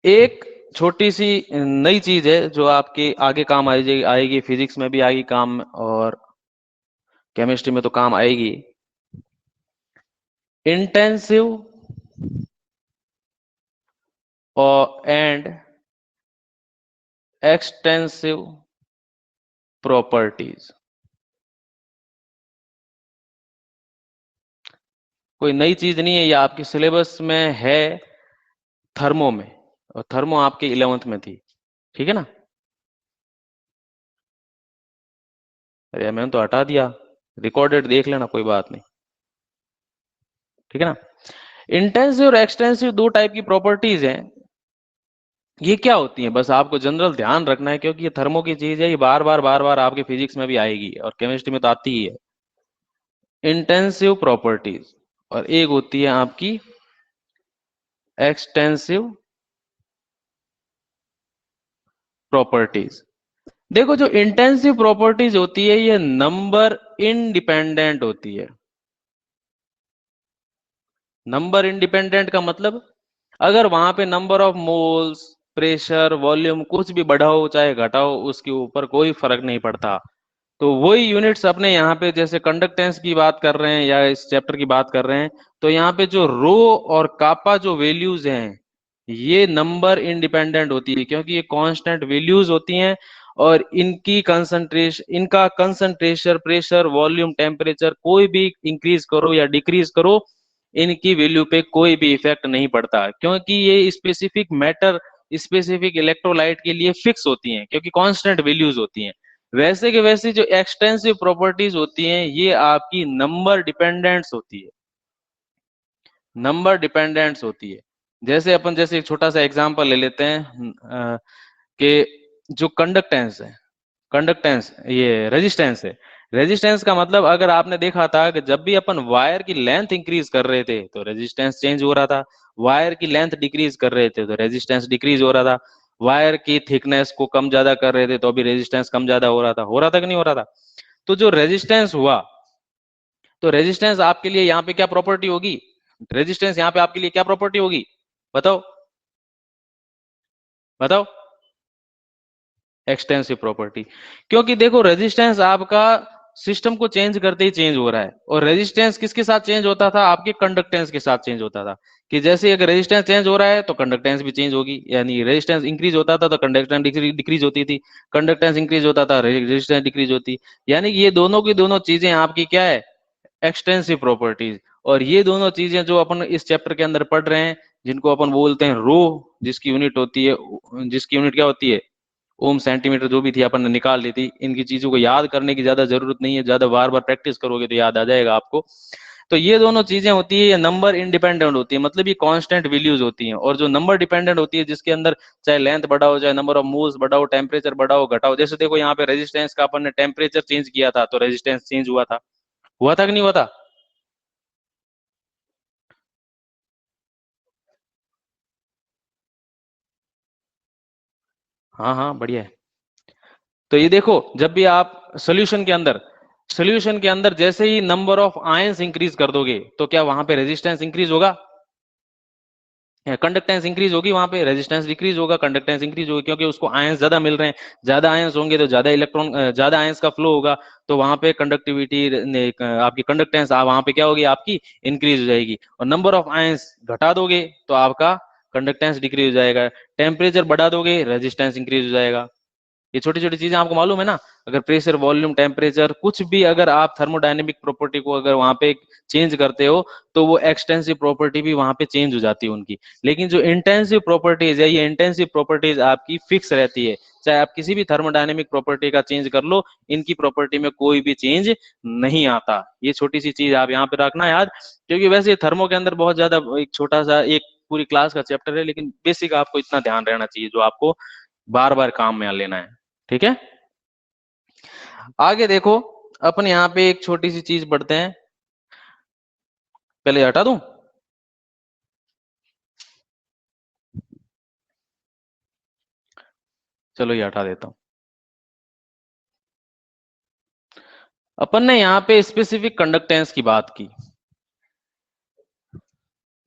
एक छोटी सी नई चीज है जो आपके आगे काम आएगी, आएगी फिजिक्स में भी आएगी काम, और केमिस्ट्री में तो काम आएगी। इंटेंसिव और एंड एक्सटेंसिव प्रॉपर्टीज। कोई नई चीज नहीं है, ये आपके सिलेबस में है, थर्मो में, और थर्मो आपके 11th में थी, ठीक है ना। अरे मैंने तो हटा दिया, रिकॉर्डेड देख लेना, कोई बात नहीं, ठीक है ना। इंटेंसिव और एक्सटेंसिव दो टाइप की प्रॉपर्टीज हैं। ये क्या होती है, बस आपको जनरल ध्यान रखना है, क्योंकि ये थर्मो की चीज है, ये बार बार आपके फिजिक्स में भी आएगी और केमिस्ट्री में तो आती ही है। इंटेंसिव प्रॉपर्टीज, और एक होती है आपकी एक्सटेंसिव प्रॉपर्टीज। देखो, जो इंटेंसिव प्रॉपर्टीज होती है ये नंबर इंडिपेंडेंट होती है। नंबर इंडिपेंडेंट का मतलब, अगर वहां पे number of moles, pressure, volume कुछ भी बढ़ाओ चाहे घटाओ, उसके ऊपर कोई फर्क नहीं पड़ता। तो वही यूनिट्स अपने यहाँ पे जैसे कंडक्टेंस की बात कर रहे हैं या इस चैप्टर की बात कर रहे हैं, तो यहाँ पे जो रो और कापा जो वैल्यूज हैं, ये नंबर इंडिपेंडेंट होती है, क्योंकि ये कांस्टेंट वैल्यूज होती हैं, और इनका कंसंट्रेशन, प्रेशर, वॉल्यूम, टेम्परेचर कोई भी इंक्रीज करो या डिक्रीज करो, इनकी वैल्यू पे कोई भी इफेक्ट नहीं पड़ता, क्योंकि ये स्पेसिफिक मैटर, स्पेसिफिक इलेक्ट्रोलाइट के लिए फिक्स होती हैं, क्योंकि कांस्टेंट वैल्यूज होती हैं। वैसे के वैसे जो एक्सटेंसिव प्रॉपर्टीज होती हैं, ये आपकी नंबर डिपेंडेंट्स होती है, नंबर डिपेंडेंट्स होती है। जैसे अपन, जैसे एक छोटा सा एग्जांपल ले लेते हैं, कि जो कंडक्टेंस है, कंडक्टेंस ये रेजिस्टेंस है। रेजिस्टेंस का मतलब, अगर आपने देखा था कि जब भी अपन वायर की लेंथ इंक्रीज कर रहे थे तो रेजिस्टेंस चेंज हो रहा था, वायर की लेंथ डिक्रीज कर रहे थे तो रेजिस्टेंस डिक्रीज हो रहा था, वायर की थिकनेस को कम ज्यादा कर रहे थे तो भी रेजिस्टेंस कम ज्यादा हो रहा था कि नहीं हो रहा था। तो जो रेजिस्टेंस हुआ, तो रेजिस्टेंस आपके लिए यहाँ पे क्या प्रॉपर्टी होगी, रेजिस्टेंस यहाँ पे आपके लिए क्या प्रॉपर्टी होगी, बताओ, बताओ। एक्सटेंसिव प्रॉपर्टी, क्योंकि देखो रेजिस्टेंस आपका सिस्टम को चेंज करते ही चेंज हो रहा है, और रेजिस्टेंस किसके साथ चेंज होता था, आपके कंडक्टेंस के साथ चेंज होता था। कि जैसे अगर रेजिस्टेंस चेंज हो रहा है तो कंडक्टेंस भी चेंज होगी, यानी रेजिस्टेंस इंक्रीज होता था तो कंडक्टेंस डिक्रीज होती थी, कंडक्टेंस इंक्रीज होता था रेजिस्टेंस डिक्रीज होती। यानी ये दोनों की दोनों चीजें आपकी क्या है, एक्सटेंसिव प्रॉपर्टीज। और ये दोनों चीजें जो अपन इस चैप्टर के अंदर पढ़ रहे हैं, जिनको अपन बोलते हैं रो, जिसकी यूनिट होती है, जिसकी यूनिट क्या होती है, ओम, सेंटीमीटर, जो भी थी अपन ने निकाल ली थी। इनकी चीजों को याद करने की ज्यादा जरूरत नहीं है, ज्यादा बार बार प्रैक्टिस करोगे तो याद आ जाएगा आपको। तो ये दोनों चीजें होती है, ये नंबर इंडिपेंडेंट होती है, मतलब ये कांस्टेंट वैल्यूज होती हैं। और जो नंबर डिपेंडेंट होती है, जिसके अंदर चाहे लेंथ बढ़ाओ, चाहे नंबर ऑफ मूव्स बढ़ाओ, टेम्परेचर बढ़ाओ घटाओ, जैसे देखो यहाँ पे रेजिस्टेंस का अपन ने टेम्परेचर चेंज किया था तो रेजिस्टेंस चेंज हुआ था कि नहीं हुआ था। हाँ हाँ, बढ़िया है। तो ये देखो, जब भी आप सोल्यूशन के अंदर सोल्यूशन के अंदर जैसे ही नंबर ऑफ आयंस इंक्रीज कर दोगे तो क्या वहां पे रेजिस्टेंस इंक्रीज होगा, कंडक्टेंस इंक्रीज होगी, वहां पे रेजिस्टेंस डिक्रीज होगा, कंडक्टेंस इंक्रीज होगी, क्योंकि उसको आयंस ज्यादा मिल रहे हैं, ज्यादा आयंस होंगे तो ज्यादा इलेक्ट्रॉन, ज्यादा आयंस का फ्लो होगा, तो वहां पे कंडक्टिविटी, आपकी कंडक्टेंस वहां पे क्या होगी, आपकी इंक्रीज हो जाएगी। और नंबर ऑफ आयंस घटा दोगे तो आपका कंडक्टेंस डिक्रीज हो जाएगा, टेम्परेचर बढ़ा दोगे रेजिस्टेंस इंक्रीज हो जाएगा। ये छोटी छोटी चीजें आपको मालूम है ना। अगर प्रेशर, वॉल्यूम, टेम्परेचर, कुछ भी अगर आप थर्मोडायनेमिक प्रॉपर्टी को अगर वहां पे चेंज करते हो तो वो एक्सटेंसिव प्रॉपर्टी भी वहां पे चेंज हो जाती है उनकी। लेकिन जो इंटेंसिव प्रॉपर्टीज है, ये इंटेंसिव प्रॉपर्टीज आपकी फिक्स रहती है, चाहे आप किसी भी थर्मोडायनेमिक प्रॉपर्टी का चेंज कर लो, इनकी प्रॉपर्टी में कोई भी चेंज नहीं आता। ये छोटी सी चीज आप यहाँ पे रखना याद, क्योंकि वैसे थर्मो के अंदर बहुत ज्यादा एक छोटा सा एक पूरी क्लास का चैप्टर है, लेकिन बेसिक आपको इतना ध्यान रहना चाहिए जो आपको बार बार काम में लेना है। ठीक है, आगे देखो, अपन यहाँ पे एक छोटी सी चीज पढ़ते हैं, पहले हटा दूं। चलो ये हटा देता हूं। अपन ने यहाँ पे स्पेसिफिक कंडक्टेंस की बात की।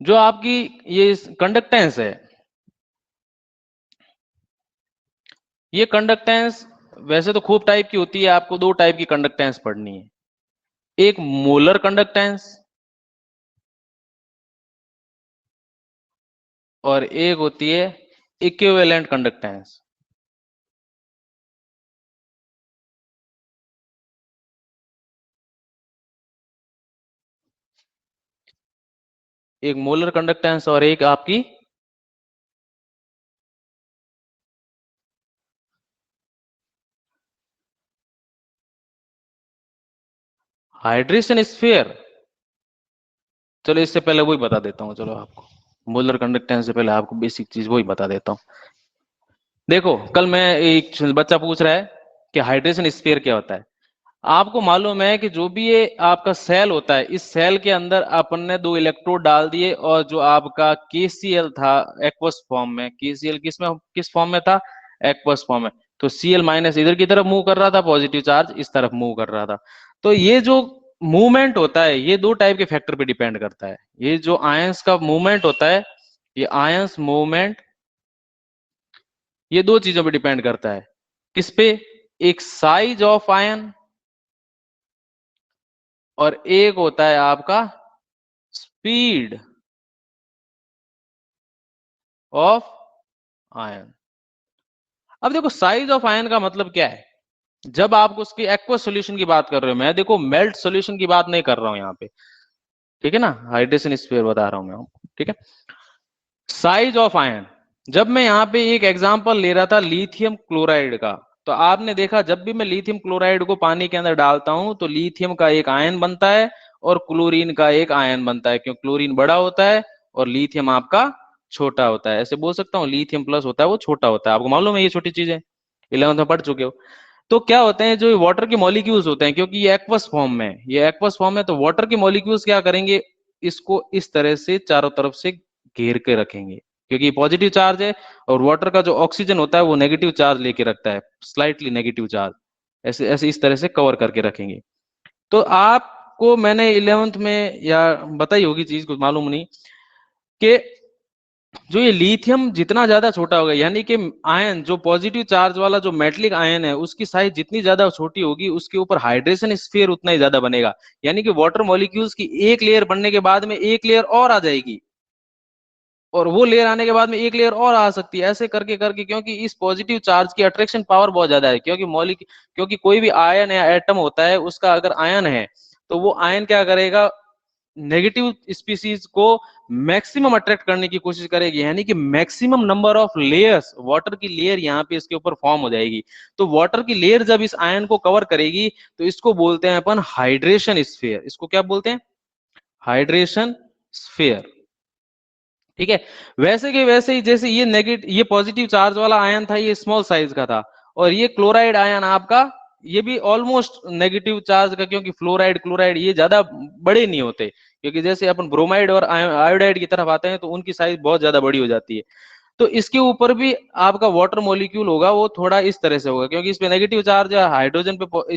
जो आपकी ये कंडक्टेंस है, ये कंडक्टेंस वैसे तो खूब टाइप की होती है, आपको दो टाइप की कंडक्टेंस पढ़नी है, एक मोलर कंडक्टेंस और एक होती है इक्विवेलेंट कंडक्टेंस। एक मोलर कंडक्टेंस और एक आपकी हाइड्रेशन स्फीयर। चलो इससे पहले वही बता देता हूँ, चलो आपको मोलर कंडक्टेंस से पहले आपको बेसिक चीज वही बता देता हूँ। देखो, कल मैं एक बच्चा पूछ रहा है कि हाइड्रेशन स्फीयर क्या होता है। आपको मालूम है कि जो भी ये आपका सेल होता है, इस सेल के अंदर अपन ने दो इलेक्ट्रोड डाल दिए, और जो आपका केसीएल था एक्वस फॉर्म में, केसीएल किस फॉर्म में था, एक्वस फॉर्म में, तो सीएल माइनस इधर की तरफ मूव कर रहा था, पॉजिटिव चार्ज इस तरफ मूव कर रहा था। तो ये जो मूवमेंट होता है ये दो टाइप के फैक्टर पे डिपेंड करता है। ये जो आयंस का मूवमेंट होता है, ये आयंस मूवमेंट, ये दो चीजों पे डिपेंड करता है। किस पे, एक साइज ऑफ आयन और एक होता है आपका स्पीड ऑफ आयन। अब देखो, साइज ऑफ आयन का मतलब क्या है, जब आप उसकी एक्वस सॉल्यूशन की बात कर रहे हो, मैं देखो मेल्ट सॉल्यूशन की बात नहीं कर रहा हूं यहाँ पे, ठीक है ना, हाइड्रेशन स्फीयर बता रहा हूं मैं आपको, ठीक है। साइज ऑफ आयन, जब मैं यहाँ पे एक एग्जांपल ले रहा था लिथियम क्लोराइड का, तो आपने देखा जब भी मैं लिथियम क्लोराइड को पानी के अंदर डालता हूं तो लिथियम का एक आयन बनता है और क्लोरीन का एक आयन बनता है, क्योंकि क्लोरीन बड़ा होता है और लिथियम आपका छोटा होता है। ऐसे बोल सकता हूँ, लिथियम प्लस होता है वो छोटा होता है। आपको मालूम है ये छोटी चीजें, 11th में पढ़ चुके हो। तो क्या होते हैं, जो वाटर के मॉलिक्यूल्स होते हैं, क्योंकि ये एक्वस फॉर्म में, ये एक्वस फॉर्म है, तो वाटर के मॉलिक्यूल्स क्या करेंगे, इसको इस तरह से चारों तरफ से घेर के रखेंगे, क्योंकि पॉजिटिव चार्ज है, और वाटर का जो ऑक्सीजन होता है वो नेगेटिव चार्ज लेके रखता है, स्लाइटली नेगेटिव चार्ज, ऐसे ऐसे इस तरह से कवर करके रखेंगे। तो आपको मैंने 11th में या बताई होगी चीज, कुछ मालूम नहीं, कि जो ये लिथियम जितना ज्यादा छोटा होगा, यानी कि आयन जो पॉजिटिव चार्ज वाला जो मेटलिक आयन है उसकी साइज जितनी ज्यादा छोटी होगी, उसके ऊपर हाइड्रेशन स्फीयर उतना ही ज्यादा बनेगा। यानी कि वाटर मॉलिक्यूल्स की एक लेयर बनने के बाद में एक लेयर और आ जाएगी, और वो लेयर आने के बाद में एक लेयर और आ सकती है, ऐसे करके करके, क्योंकि इस पॉजिटिव चार्ज की अट्रैक्शन पावर बहुत ज्यादा है। क्योंकि कोई भी आयन या एटम होता है, उसका अगर आयन है तो वो आयन क्या करेगा, नेगेटिव स्पीसीज को मैक्सिमम अट्रैक्ट करने की कोशिश करेगी, यानी कि maximum number of layers, water की लेयर यहाँ पे इसके ऊपर फॉर्म हो जाएगी। तो वाटर की लेयर जब इस आयन को कवर करेगी तो इसको बोलते हैं अपन हाइड्रेशन स्फीयर। इसको क्या बोलते हैं, हाइड्रेशन स्फीयर। ठीक है, वैसे के वैसे ही जैसे ये नेगेटिव, ये पॉजिटिव चार्ज वाला आयन था, ये स्मॉल साइज का था, और ये क्लोराइड आयन आपका, ये भी ऑलमोस्ट नेगेटिव चार्ज का, क्योंकि फ्लोराइड क्लोराइड ये ज्यादा बड़े नहीं होते, क्योंकि जैसे अपन ब्रोमाइड और आयोडाइड की तरफ आते हैं तो उनकी साइज बहुत ज्यादा बड़ी हो जाती है। तो इसके ऊपर भी आपका वाटर मॉलिक्यूल होगा वो थोड़ा इस तरह से होगा, क्योंकि इस पे नेगेटिव चार्ज है, हाइड्रोजन पे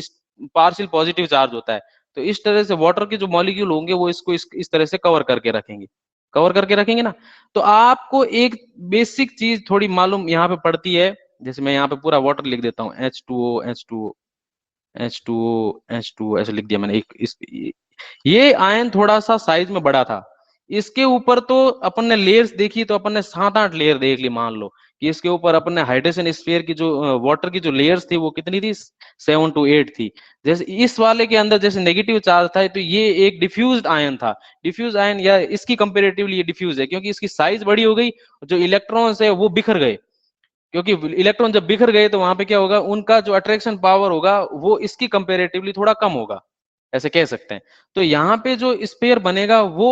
पार्शियल पॉजिटिव चार्ज होता है। तो इस तरह से वाटर के जो मॉलिक्यूल होंगे वो इसको इस तरह से कवर करके रखेंगे ना। तो आपको एक बेसिक चीज थोड़ी मालूम यहाँ पे पड़ती है, जैसे मैं यहाँ पे पूरा वाटर लिख देता हूँ, H2O H2O H2O H2O ऐसे लिख दिया मैंने। एक ये आयन थोड़ा सा साइज में बड़ा था। इसके ऊपर तो अपन ने लेयर्स देखी, तो अपन ने 7-8 लेयर देख ली। मान लो कि इसके ऊपर अपन ने हाइड्रेशन स्फीयर की जो वाटर की जो लेयर्स थी वो कितनी थी, 7 to 8 थी। जैसे इस वाले के अंदर जैसे नेगेटिव चार्ज था, तो ये एक डिफ्यूज्ड आयन था। डिफ्यूज आयन या इसकी कंपेरेटिवली ये डिफ्यूज है, क्योंकि इसकी साइज बड़ी हो गई, जो इलेक्ट्रॉन्स है वो बिखर गए। क्योंकि इलेक्ट्रॉन जब बिखर गए तो वहां पे क्या होगा, उनका जो अट्रैक्शन पावर होगा वो इसकी कंपेरेटिवली थोड़ा कम होगा, ऐसे कह सकते हैं। तो यहाँ पे जो स्पेयर बनेगा वो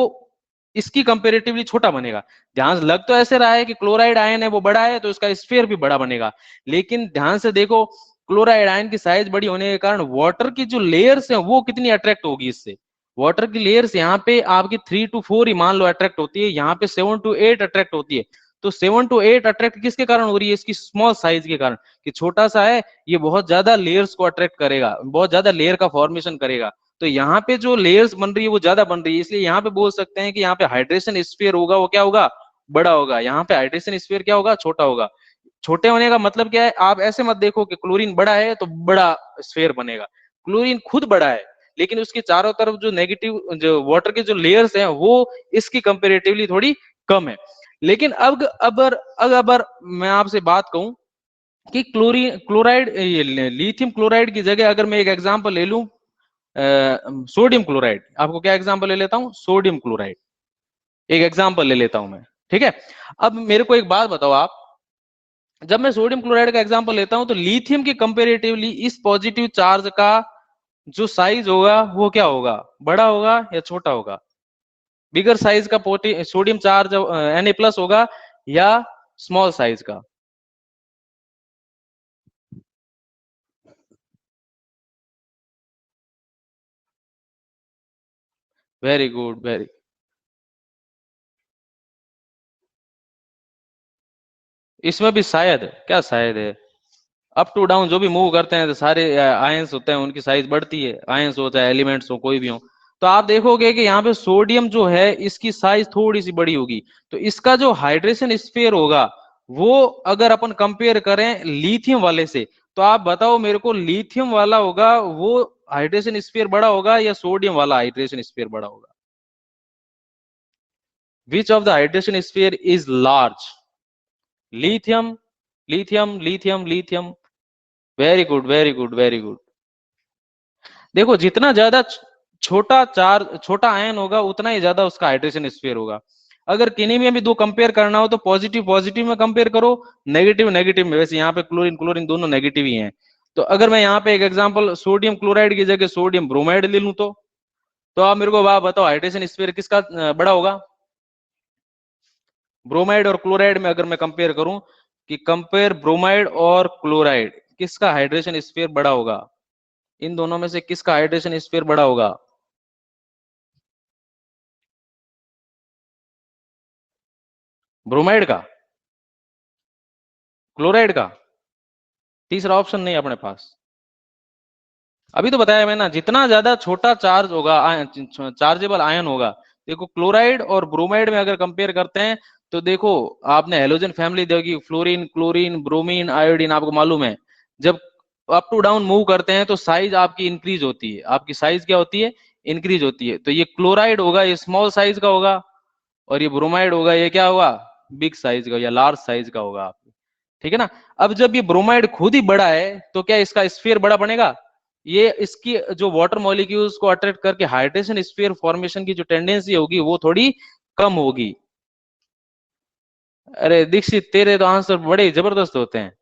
इसकी कंपेरेटिवली छोटा बनेगा। ध्यान से लग तो ऐसे रहा है कि क्लोराइड आयन है वो बड़ा है, तो इसका स्फीयर भी बड़ा बनेगा, लेकिन ध्यान से देखो क्लोराइड आयन की साइज बड़ी होने के कारण वाटर की जो लेयर्स है वो कितनी अट्रैक्ट होगी इससे। वाटर की लेयर्स यहाँ पे आपकी 3 to 4 ही मान लो अट्रैक्ट होती है, यहाँ पे 7 to 8 अट्रैक्ट होती है। तो 7 to 8 अट्रैक्ट किसके कारण हो रही है, इसकी स्मॉल साइज के कारण, कि छोटा सा है ये बहुत ज्यादा लेयर्स को अट्रैक्ट करेगा, बहुत ज्यादा लेयर का फॉर्मेशन करेगा। तो यहाँ पे जो लेयर्स बन रही है वो ज्यादा बन रही है, इसलिए यहाँ पे बोल सकते हैं कि यहाँ पे हाइड्रेशन स्फीयर होगा वो क्या होगा, बड़ा होगा। यहाँ पे हाइड्रेशन स्फीयर क्या होगा, छोटा होगा। छोटे होने का मतलब क्या है, आप ऐसे मत देखो कि क्लोरीन बड़ा है तो बड़ा स्फीयर बनेगा। क्लोरीन खुद बड़ा है, लेकिन उसके चारों तरफ जो नेगेटिव जो वाटर के जो लेयर्स हैं वो इसकी कंपेरेटिवली थोड़ी कम है। लेकिन अब अगर मैं आपसे बात कहूं कि क्लोराइड लिथियम क्लोराइड की जगह अगर मैं एक एग्जांपल ले लूं, सोडियम क्लोराइड, आपको क्या एग्जांपल ले लेता हूं, सोडियम क्लोराइड एक एग्जांपल ले लेता हूं मैं, ठीक है। अब मेरे को एक बात बताओ आप, जब मैं सोडियम क्लोराइड का एग्जांपल लेता हूं तो लिथियम के कंपेरेटिवली इस पॉजिटिव चार्ज का जो साइज होगा वो क्या होगा, बड़ा होगा या छोटा होगा? बिगर साइज का सोडियम चार्ज Na+ होगा या स्मॉल साइज का? Very good, very. इसमें भी शायद, क्या शायद है, अप टू डाउन जो भी मूव करते हैं तो सारे आयंस होते हैं उनकी साइज बढ़ती है, आयंस हो चाहे एलिमेंट्स हो कोई भी हो। तो आप देखोगे कि यहाँ पे सोडियम जो है इसकी साइज थोड़ी सी बड़ी होगी, तो इसका जो हाइड्रेशन स्फीयर होगा वो अगर अपन कंपेयर करें लिथियम वाले से, तो आप बताओ मेरे को, लिथियम वाला होगा वो हाइड्रेशन स्फीयर बड़ा होगा या सोडियम वाला हाइड्रेशन स्फीयर बड़ा होगा? Which of the hydration sphere is large? Lithium, lithium, lithium, lithium. Very good, very good, very good. देखो जितना ज्यादा छोटा चार्ज छोटा आयन होगा उतना ही ज्यादा उसका हाइड्रेशन स्फीयर होगा। अगर किन्हीं में भी दो कंपेयर करना हो तो पॉजिटिव पॉजिटिव में कंपेयर करो, नेगेटिव नेगेटिव में। वैसे यहाँ पे क्लोरीन क्लोरीन दोनों नेगेटिव ही हैं। तो अगर मैं यहाँ पे एक एग्जांपल सोडियम क्लोराइड की जगह सोडियम ब्रोमाइड ले लूं तो आप मेरे को बात बताओ हाइड्रेशन स्फीयर किसका बड़ा होगा? ब्रोमाइड और क्लोराइड में अगर मैं कंपेयर करूं कि कंपेयर ब्रोमाइड और क्लोराइड, किसका हाइड्रेशन स्फीयर बड़ा होगा? इन दोनों में से किसका हाइड्रेशन स्फीयर बड़ा होगा? ब्रोमाइड का, क्लोराइड का? तीसरा ऑप्शन नहीं अपने पास। अभी तो बताया मैं ना, जितना ज्यादा छोटा चार्ज होगा, चार्जेबल आयन होगा। देखो क्लोराइड और ब्रोमाइड में अगर कंपेयर करते हैं तो देखो, आपने हेलोजन फैमिली देखी, फ्लोरीन क्लोरीन ब्रोमीन आयोडीन, आपको मालूम है जब अप टू डाउन मूव करते हैं तो साइज आपकी इंक्रीज होती है। आपकी साइज क्या होती है, इंक्रीज होती है। तो ये क्लोराइड होगा ये स्मॉल साइज का होगा, और ये ब्रोमाइड होगा ये क्या होगा, बिग साइज का या लार्ज साइज का होगा। ठीक है ना। अब जब ये ब्रोमाइड खुद ही बड़ा है तो क्या इसका स्फीयर बड़ा बनेगा? ये इसकी जो वाटर मॉलिक्यूल्स को अट्रैक्ट करके हाइड्रेशन स्फीयर फॉर्मेशन की जो टेंडेंसी होगी वो थोड़ी कम होगी। अरे दीक्षित तेरे तो आंसर बड़े जबरदस्त होते हैं,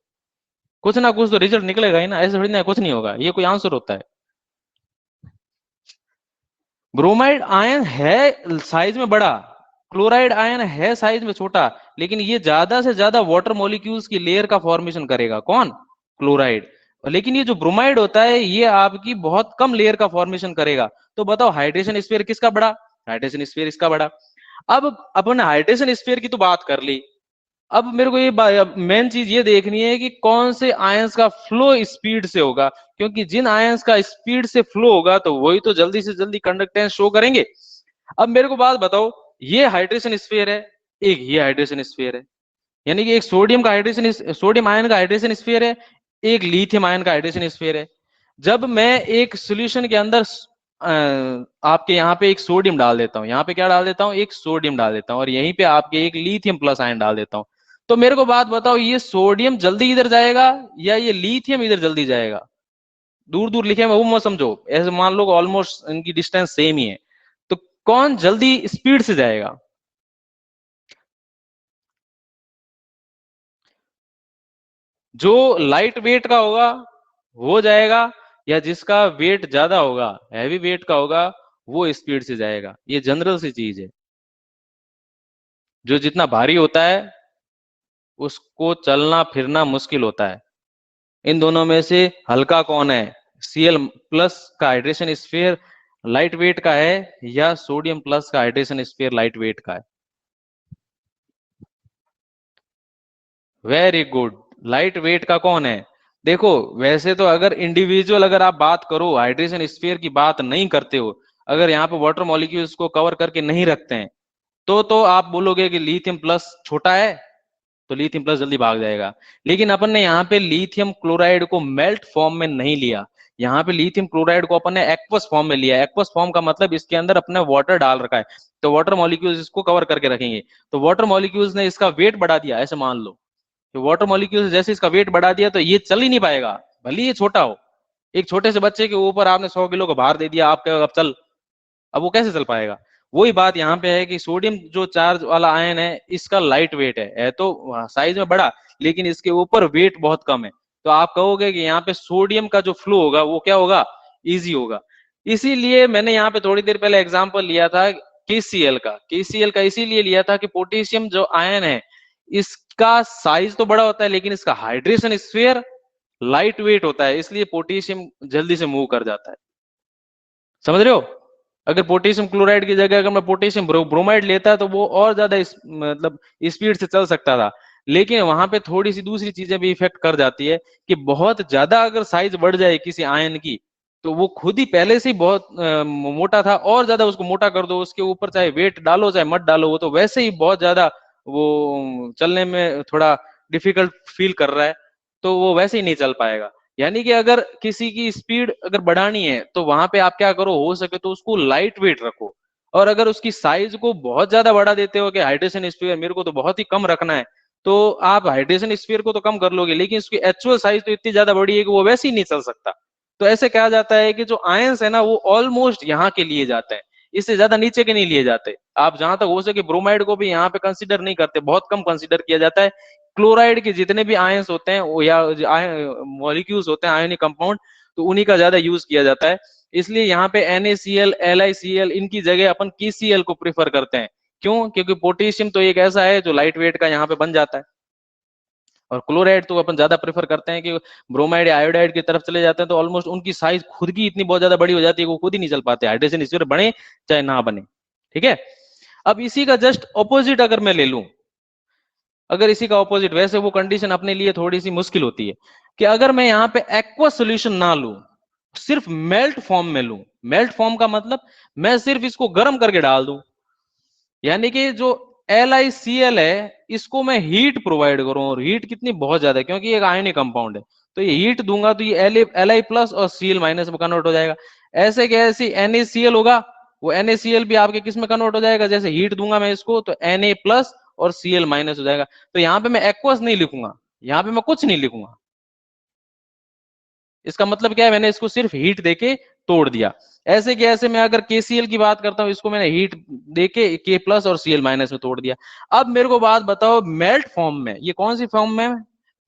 कुछ ना कुछ तो रिजल्ट निकलेगा ही ना, ऐसे थोड़ी ना कुछ नहीं होगा, ये कोई आंसर होता है? ब्रोमाइड आयन है साइज में बड़ा, क्लोराइड आयन है साइज में छोटा, लेकिन ये ज्यादा से ज्यादा वाटर मॉलिक्यूल्स की लेयर का फॉर्मेशन करेगा। कौन? क्लोराइड। लेकिन ये जो ब्रोमाइड होता है ये आपकी बहुत कम लेयर का फॉर्मेशन करेगा। तो बताओ हाइड्रेशन स्फीयर किसका बड़ा? हाइड्रेशन स्फीयर इसका बड़ा। अब अपन हाइड्रेशन स्फीयर की तो बात कर ली, अब मेरे को ये मेन चीज ये देखनी है कि कौन से आयंस का फ्लो स्पीड से होगा, क्योंकि जिन आयंस का स्पीड से फ्लो होगा तो वही तो जल्दी से जल्दी कंडक्टेंस शो करेंगे। अब मेरे को बात बताओ, ये हाइड्रेशन स्फीयर है, एक ये हाइड्रेशन स्फीयर है, यानी कि एक सोडियम आयन का हाइड्रेशन स्फीयर है, एक लिथियम आयन का हाइड्रेशन स्फीयर है। जब मैं एक सॉल्यूशन के अंदर आपके यहाँ पे एक सोडियम डाल देता हूँ, यहाँ पे क्या डाल देता हूँ, एक सोडियम डाल देता हूँ, और यहीं पे आपके एक लिथियम प्लस आयन डाल देता हूँ, तो मेरे को बात बताओ, ये सोडियम जल्दी इधर जाएगा या ये लिथियम इधर जल्दी जाएगा? दूर दूर लिखे हैं वो मत समझो, ऐसे मान लो ऑलमोस्ट इनकी डिस्टेंस सेम ही है, तो कौन जल्दी स्पीड से जाएगा? जो लाइट वेट का होगा वो जाएगा, या जिसका वेट ज्यादा होगा, हैवी वेट का होगा, वो स्पीड से जाएगा। ये जनरल सी चीज है, जो जितना भारी होता है उसको चलना फिरना मुश्किल होता है। इन दोनों में से हल्का कौन है? Cl प्लस का हाइड्रेशन स्फीयर लाइट वेट का है, या सोडियम प्लस का हाइड्रेशन स्फीयर लाइट वेट का है? वेरी गुड, लाइट वेट का कौन है? देखो, वैसे तो अगर इंडिविजुअल अगर आप बात करो, हाइड्रेशन स्फीयर की बात नहीं करते हो, अगर यहाँ पे वाटर मॉलिक्यूल्स को कवर करके नहीं रखते हैं, तो आप बोलोगे कि लिथियम प्लस छोटा है, तो लिथियम प्लस जल्दी भाग जाएगा। लेकिन अपन ने यहाँ पे लिथियम क्लोराइड को मेल्ट फॉर्म में नहीं लिया, यहाँ पे लिथियम क्लोराइड को अपन ने एक्वस फॉर्म में लिया। एक्वस फॉर्म का मतलब इसके अंदर अपने वाटर डाल रखा है, तो वाटर मॉलिक्यूल्स इसको कवर करके रखेंगे, तो वाटर मॉलिक्यूल्स ने इसका वेट बढ़ा दिया, ऐसे मान लो कि वाटर मॉलिक्यूल्स जैसे इसका वेट बढ़ा दिया, तो ये चल ही नहीं पाएगा, भले ये छोटा हो। एक छोटे से बच्चे के ऊपर आपने 100 किलो का भार दे दिया, आप कहोगे अब चल, अब वो कैसे चल पाएगा? वही बात यहाँ पे है कि सोडियम जो चार्ज वाला आयन है, इसका लाइट वेट है तो साइज में बड़ा, लेकिन इसके ऊपर वेट बहुत कम है, तो आप कहोगे कि यहाँ पे सोडियम का जो फ्लो होगा वो क्या होगा, इजी होगा। इसीलिए मैंने यहाँ पे थोड़ी देर पहले एग्जांपल लिया था केसीएल का। केसीएल का इसीलिए लिया था कि पोटेशियम जो आयन है, इसका साइज तो बड़ा होता है, लेकिन इसका हाइड्रेशन स्फीयर लाइट वेट होता है, इसलिए पोटेशियम जल्दी से मूव कर जाता है। समझ रहे हो? अगर पोटेशियम क्लोराइड की जगह अगर मैं पोटेशियम ब्रोमाइड लेता तो वो और ज्यादा मतलब स्पीड से चल सकता था, लेकिन वहां पे थोड़ी सी दूसरी चीजें भी इफेक्ट कर जाती है कि बहुत ज्यादा अगर साइज बढ़ जाए किसी आयन की, तो वो खुद ही पहले से ही बहुत मोटा था, और ज्यादा उसको मोटा कर दो, उसके ऊपर चाहे वेट डालो चाहे मत डालो, वो तो वैसे ही बहुत ज्यादा वो चलने में थोड़ा डिफिकल्ट फील कर रहा है, तो वो वैसे ही नहीं चल पाएगा। यानी कि अगर किसी की स्पीड अगर बढ़ानी है, तो वहां पे आप क्या करो, हो सके तो उसको लाइट वेट रखो, और अगर उसकी साइज को बहुत ज्यादा बढ़ा देते हो कि हाइड्रेशन स्फीयर मेरे को तो बहुत ही कम रखना है, तो आप हाइड्रेशन स्फीयर को तो कम कर लोगे, लेकिन उसकी एक्चुअल साइज तो इतनी ज्यादा बड़ी है कि वो वैसे ही नहीं चल सकता। तो ऐसे कहा जाता है कि जो आयंस है ना, वो ऑलमोस्ट यहाँ के लिए जाते हैं, इससे ज्यादा नीचे के नहीं लिए जाते। आप जहां तक हो सके ब्रोमाइड को भी यहाँ पे कंसिडर नहीं करते, बहुत कम कंसिडर किया जाता है। क्लोराइड के जितने भी आयंस होते हैं वो या मॉलिक्यूल्स होते हैं, आयनिक कंपाउंड, तो उन्हीं का ज्यादा यूज किया जाता है। इसलिए यहाँ पे NaCl LiCl इनकी जगह अपन KCl को प्रेफर करते हैं। क्यों? क्योंकि पोटेशियम तो एक ऐसा है जो लाइट वेट का यहाँ पे बन जाता है, और क्लोराइड तो अपन ज्यादा प्रेफर करते हैं कि ब्रोमाइड या आयोडाइड की तरफ चले जाते हैं, तो ऑलमोस्ट उनकी साइज खुद की इतनी बहुत ज्यादा बड़ी हो जाती है कि वो खुद ही नहीं चल पाते, हाइड्रेशन स्फीयर बने चाहे ना बने। ठीक है? अब इसी का जस्ट ऑपोजिट अगर मैं ले लूं, अगर इसी का ऑपोजिट, वैसे वो कंडीशन अपने लिए थोड़ी सी मुश्किल होती है, कि अगर मैं यहाँ पे एक्वा सोल्यूशन ना लूं, सिर्फ मेल्ट फॉर्म में लूं। मेल्ट फॉर्म का मतलब मैं सिर्फ इसको गर्म करके डाल दूं, यानी कि जो LiCl है इसको मैं हीट प्रोवाइड करूं, और हीट कितनी बहुत ज्यादा है क्योंकि ये एक आयनिक कंपाउंड है, तो ये हीट दूंगा तो ये Li प्लस और Cl माइनस में कन्वर्ट हो जाएगा। ऐसे कैसे NaCl होगा, वो NaCl भी आपके किस में कन्वर्ट हो जाएगा, जैसे हीट दूंगा मैं इसको तो Na प्लस और Cl माइनस हो जाएगा। तो यहाँ पे मैं एक्वस नहीं लिखूंगा, यहाँ पे मैं कुछ नहीं लिखूंगा। इसका मतलब क्या है, मैंने इसको सिर्फ हीट देके तोड़ दिया। ऐसे कि ऐसे मैं अगर KCl की बात करता हूं, इसको मैंने हीट देके K प्लस और Cl माइनस में तोड़ दिया। अब मेरे को बात बताओ, मेल्ट फॉर्म में, ये कौन सी फॉर्म में?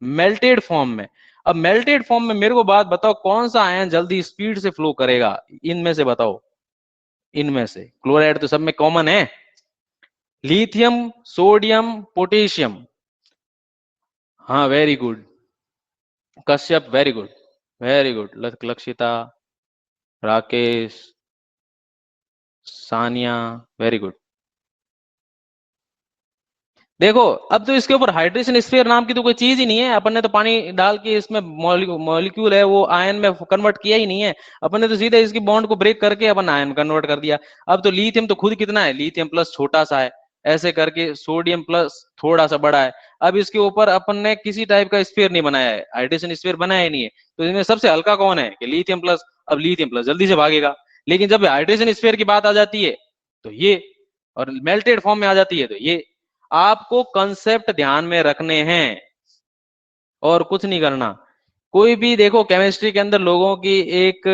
मेल्टेड फॉर्म में। अब मेल्टेड फॉर्म में मेरे को बात बताओ, कौन सा आयन जल्दी स्पीड से फ्लो करेगा, इनमें से बताओ। इनमें से क्लोराइड तो सब में कॉमन है, लिथियम, सोडियम, पोटेशियम। हाँ very good, Kashyap very good, very good, Lakshita, Rakesh, Sania, very good. देखो अब तो इसके ऊपर हाइड्रेशन स्फीयर नाम की तो कोई चीज ही नहीं है। अपन ने तो पानी डाल के इसमें मॉलिक्यूल है वो आयन में कन्वर्ट किया ही नहीं है। अपन ने तो सीधे इसकी बॉन्ड को ब्रेक करके अपन आयन कन्वर्ट कर दिया। अब तो लिथियम तो खुद कितना है, लिथियम प्लस छोटा सा है, ऐसे करके सोडियम प्लस थोड़ा सा बड़ा है। अब इसके ऊपर अपन ने किसी टाइप का स्फीयर नहीं बनाया है, हाइड्रेशन स्फीयर बनाया ही नहीं है। तो इसमें सबसे हल्का कौन है कि लिथियम प्लस। अब लिथियम प्लस जल्दी से भागेगा, लेकिन जब हाइड्रेशन स्फीयर की बात आ जाती है तो ये, और मेल्टेड फॉर्म में आ जाती है तो ये। आपको कंसेप्ट ध्यान में रखने हैं और कुछ नहीं करना। कोई भी देखो केमिस्ट्री के अंदर लोगों की एक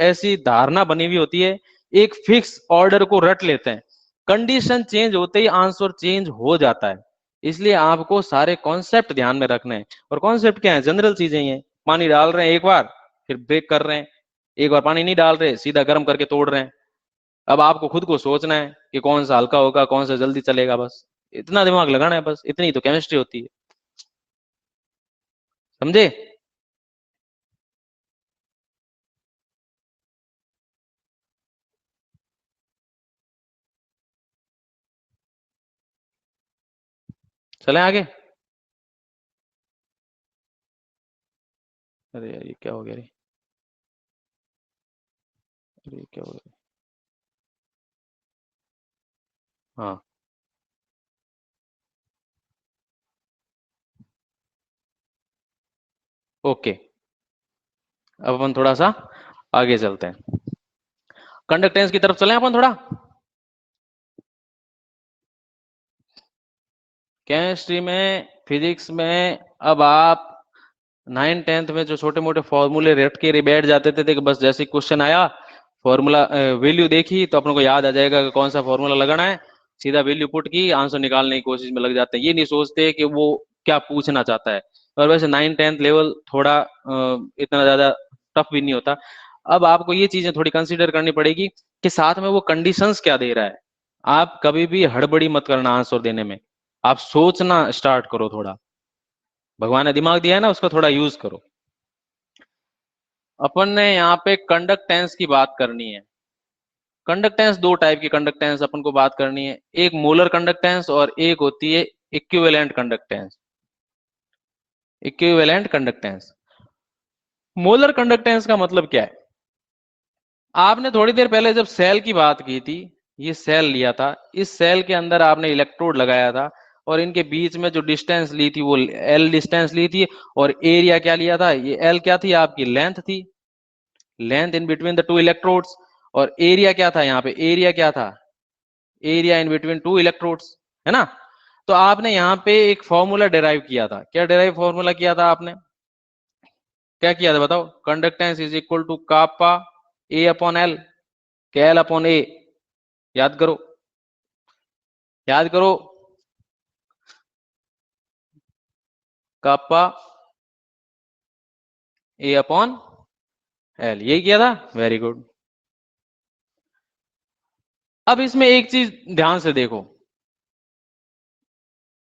ऐसी धारणा बनी हुई होती है, एक फिक्स ऑर्डर को रट लेते हैं, कंडीशन चेंज होते ही आंसर चेंज हो जाता है। इसलिए आपको सारे कॉन्सेप्ट ध्यान में रखने हैं। और कॉन्सेप्ट क्या है, जनरल चीजें ही हैं। पानी डाल रहे हैं एक बार, फिर ब्रेक कर रहे हैं, एक बार पानी नहीं डाल रहे सीधा गर्म करके तोड़ रहे हैं। अब आपको खुद को सोचना है कि कौन सा हल्का होगा, कौन सा जल्दी चलेगा, बस इतना दिमाग लगाना है, बस इतनी तो केमिस्ट्री होती है। समझे? चलें आगे। अरे यार ये क्या हो गया रे, अरे ये क्या हो गया। हाँ ओके, अब अपन थोड़ा सा आगे चलते हैं, कंडक्टेंस की तरफ चलें अपन थोड़ा। केमिस्ट्री में, फिजिक्स में, अब आप 9th 10th में जो छोटे मोटे फॉर्मूले रट के बैठ जाते थे कि बस जैसे क्वेश्चन आया, फॉर्मूला वैल्यू देखी तो अपने को याद आ जाएगा कि कौन सा फॉर्मूला लगाना है, सीधा वैल्यू पुट की आंसर निकालने की कोशिश में लग जाते हैं। ये नहीं सोचते कि वो क्या पूछना चाहता है। और वैसे 9th 10th लेवल थोड़ा इतना ज्यादा टफ भी नहीं होता। अब आपको ये चीजें थोड़ी कंसीडर करनी पड़ेगी कि साथ में वो कंडीशंस क्या दे रहा है। आप कभी भी हड़बड़ी मत करना आंसर देने में, आप सोचना स्टार्ट करो थोड़ा। भगवान ने दिमाग दिया है ना, उसका थोड़ा यूज करो। अपन ने यहाँ पे कंडक्टेंस की बात करनी है। कंडक्टेंस दो टाइप की कंडक्टेंस अपन को बात करनी है, एक मोलर कंडक्टेंस और एक होती है equivalent conductance. Equivalent conductance, molar conductance का मतलब क्या है। आपने थोड़ी देर पहले जब सेल की बात की थी, ये सेल लिया था, इस सेल के अंदर आपने इलेक्ट्रोड लगाया था और इनके बीच में जो डिस्टेंस ली थी वो एल डिस्टेंस ली थी। और एरिया क्या लिया था, ये एल क्या थी, आपकी लेंथ थी, length in between the two electrodes. और एरिया क्या था, यहाँ पे एरिया क्या था, area in between two electrodes, है ना। तो आपने यहाँ पे एक फॉर्मूला डिराइव किया था, क्या डिराइव फॉर्मूला किया था आपने, क्या किया था बताओ, conductance is equal to kappa A upon L, के एल अपॉन ए, याद करो, याद करो, कापा ए अपॉन एल, यही किया था, वेरी गुड। अब इसमें एक चीज ध्यान से देखो,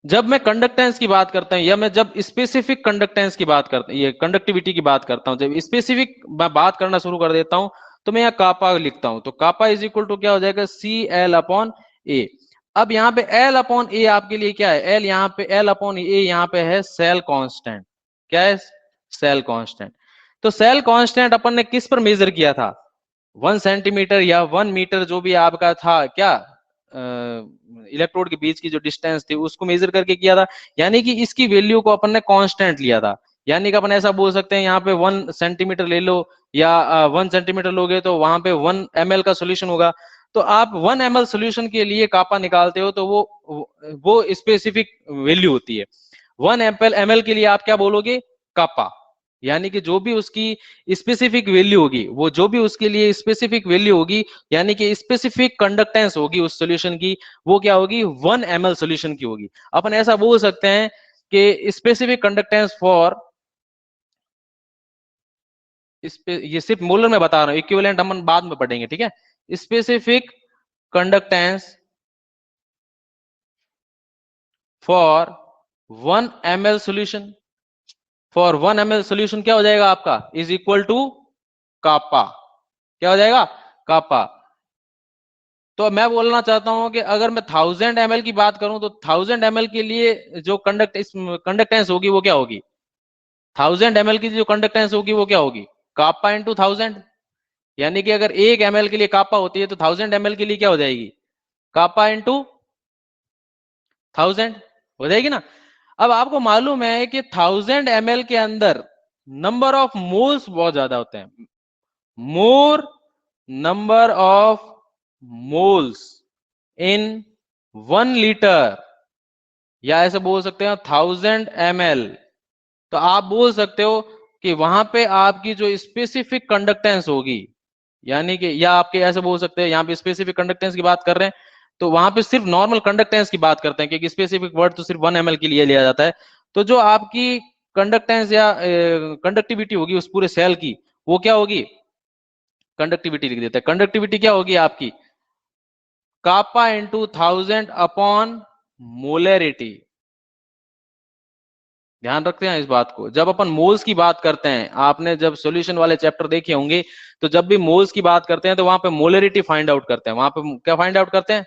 जब मैं कंडक्टेंस की बात करता हूं या मैं जब स्पेसिफिक कंडक्टेंस की बात करता हूं, ये कंडक्टिविटी की बात करता हूं, जब स्पेसिफिक मैं बात करना शुरू कर देता हूं तो मैं यहाँ कापा लिखता हूं। तो कापा इज इक्वल टू क्या हो जाएगा, सी एल अपॉन ए। अब यहाँ पे एल अपॉन ए आपके लिए क्या है, एल यहाँ पे एल अपॉन ए यहाँ पे है सेल कांस्टेंट। क्या है, सेल कांस्टेंट। तो सेल कांस्टेंट अपन ने किस पर मेजर किया था, 1 सेंटीमीटर या 1 मीटर, जो भी आपका था क्या, इलेक्ट्रोड के बीच की जो डिस्टेंस थी उसको मेजर करके किया था। यानी कि इसकी वैल्यू को अपन ने कांस्टेंट लिया था। यानी कि अपन ऐसा बोल सकते हैं यहाँ पे 1 सेंटीमीटर ले लो या 1 सेंटीमीटर लोगे तो वहां पे 1 ml का सोल्यूशन होगा। तो आप 1 ml सोल्यूशन के लिए कापा निकालते हो तो वो स्पेसिफिक वैल्यू होती है। 1 ml के लिए आप क्या बोलोगे, कापा। यानी कि जो भी उसकी स्पेसिफिक वैल्यू होगी, वो जो भी उसके लिए स्पेसिफिक वैल्यू होगी, यानी कि स्पेसिफिक कंडक्टेंस होगी उस सॉल्यूशन की, वो क्या होगी, 1 ml सॉल्यूशन की होगी। अपन ऐसा बोल सकते हैं कि स्पेसिफिक कंडक्टेंस फॉर, इस पे ये सिर्फ मोलर में बता रहा हूं, इक्विवेलेंट हम बाद में पढ़ेंगे, ठीक है। Specific conductance for 1 ml solution, for 1 ml solution क्या हो जाएगा आपका, इज इक्वल टू कापा। क्या हो जाएगा, कापा। तो मैं बोलना चाहता हूं कि अगर मैं 1000 ml की बात करूं तो 1000 ml के लिए जो कंडक्टेंस होगी वो क्या होगी? 1000 ml की जो कंडक्टेंस होगी वो क्या होगी? कापा इंटू 1000। यानी कि अगर 1 ml के लिए कापा होती है तो 1000 ml के लिए क्या हो जाएगी? कापा इंटू 1000 हो जाएगी ना। अब आपको मालूम है कि 1000 ml के अंदर नंबर ऑफ मोल्स बहुत ज्यादा होते हैं। मोर number of moles in 1 litre, या ऐसे बोल सकते हैं 1000 ml। तो आप बोल सकते हो कि वहां पे आपकी जो स्पेसिफिक कंडक्टेंस होगी, यानी कि, या आपके ऐसे बोल सकते हैं यहाँ पे स्पेसिफिक कंडक्टेंस की बात कर रहे हैं तो वहां पे सिर्फ नॉर्मल कंडक्टेंस की बात करते हैं, क्योंकि स्पेसिफिक वर्ड तो सिर्फ 1 ml के लिए लिया जाता है। तो जो आपकी कंडक्टेंस या कंडक्टिविटी होगी उस पूरे सेल की, वो क्या होगी? कंडक्टिविटी लिख देते हैं। कंडक्टिविटी क्या होगी आपकी? कापा इंटू 1000 अपॉन मोलरिटी। ध्यान रखते हैं इस बात को। जब अपन मोल्स की बात करते हैं, आपने जब सॉल्यूशन वाले चैप्टर देखे होंगे, तो जब भी मोल्स की बात करते हैं तो वहां पे मोलरिटी फाइंड आउट करते हैं। वहां पे क्या फाइंड आउट करते हैं?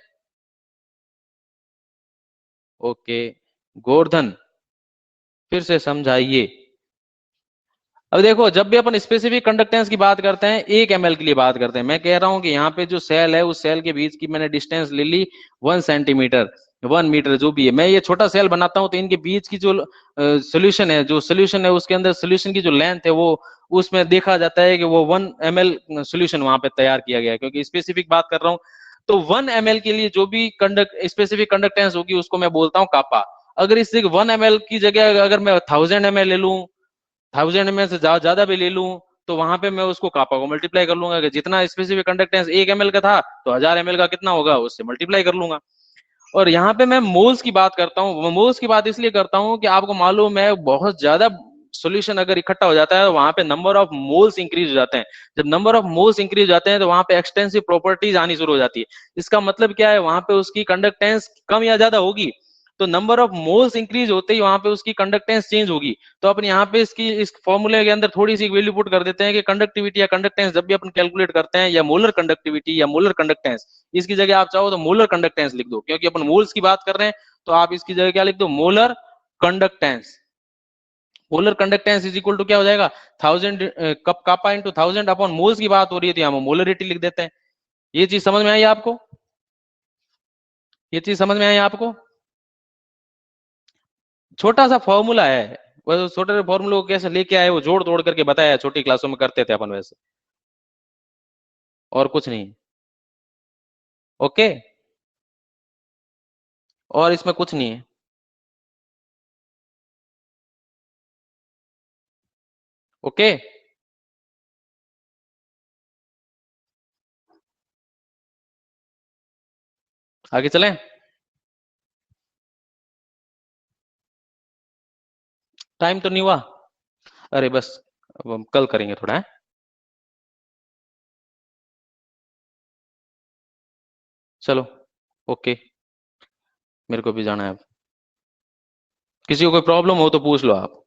ओके, गोवर्धन फिर से समझाइए। अब देखो, जब भी अपन स्पेसिफिक कंडक्टेंस की बात करते हैं 1 ml के लिए बात करते हैं। मैं कह रहा हूं कि यहाँ पे जो सेल है उस सेल के बीच की मैंने डिस्टेंस ले ली 1 सेंटीमीटर, 1 मीटर, जो भी है। मैं ये छोटा सेल बनाता हूं तो इनके बीच की जो सोल्यूशन है, उसके अंदर सोल्यूशन की जो लेंथ है वो, उसमें देखा जाता है कि वो 1 ml सोल्यूशन वहां पे तैयार किया गया है, क्योंकि स्पेसिफिक बात कर रहा हूँ। तो 1 ml के लिए जो भी स्पेसिफिक कंडक्टेंस होगी उसको मैं बोलता हूँ कापा। अगर इस 1 ml की जगह अगर मैं 1000 ml ले लूं, 1000 ml से ज्यादा भी ले लूं, तो वहां पे मैं उसको कापा को मल्टीप्लाई कर लूंगा कि जितना स्पेसिफिक कंडक्टेंस 1 ml का था तो 1000 ml का कितना होगा उससे मल्टीप्लाई कर लूंगा। और यहाँ पे मैं मोल्स की बात करता हूँ। मोल्स की बात इसलिए करता हूँ कि आपको मालूम है बहुत ज्यादा सॉल्यूशन अगर इकट्ठा हो जाता है तो वहां पे नंबर ऑफ मोल्स इंक्रीज हो जाते हैं। जब नंबर ऑफ मोल्स इंक्रीज हो जाते हैं तो वहां पे एक्सटेंसिव प्रॉपर्टीज आनी शुरू हो जाती है। इसका मतलब क्या है? वहां पे उसकी कंडक्टेंस कम या ज्यादा होगी, तो नंबर ऑफ मोल्स इंक्रीज होते ही वहां पे उसकी कंडक्टेंस चेंज होगी। तो अपन यहाँ पे इस फॉर्मूले के अंदर थोड़ी सी वैल्यू पुट कर देते हैं कि कंडक्टिविटी या कंडक्टेंस जब भी अपन कैलकुलेट करते हैं, या मोलर कंडक्टिविटी या मोलर कंडक्टेंस, इसकी जगह आप चाहो तो मोलर कंडक्टेंस लिख दो, क्योंकि अपन मोल्स की बात कर रहे हैं। तो आप इसकी जगह क्या लिख दो? Molar conductance. Molar conductance is equal to क्या हो जाएगा? 1000 कप कापा इंटू 1000 अपॉन मोल्स की बात हो रही है तो यहाँ मोलरिटी लिख देते हैं। ये चीज समझ में आई आपको? ये चीज समझ में आई आपको? छोटा सा फॉर्मूला है। वो छोटे से फॉर्मूले को कैसे लेके आए वो जोड़ तोड़ करके बताया है, छोटी क्लासों में करते थे अपन वैसे, और कुछ नहीं। ओके, और इसमें कुछ नहीं है। ओके, आगे चलें। टाइम तो नहीं हुआ? अरे बस, अब हम कल करेंगे थोड़ा है। चलो, ओके, मेरे को भी जाना है अब। किसी को कोई प्रॉब्लम हो तो पूछ लो आप।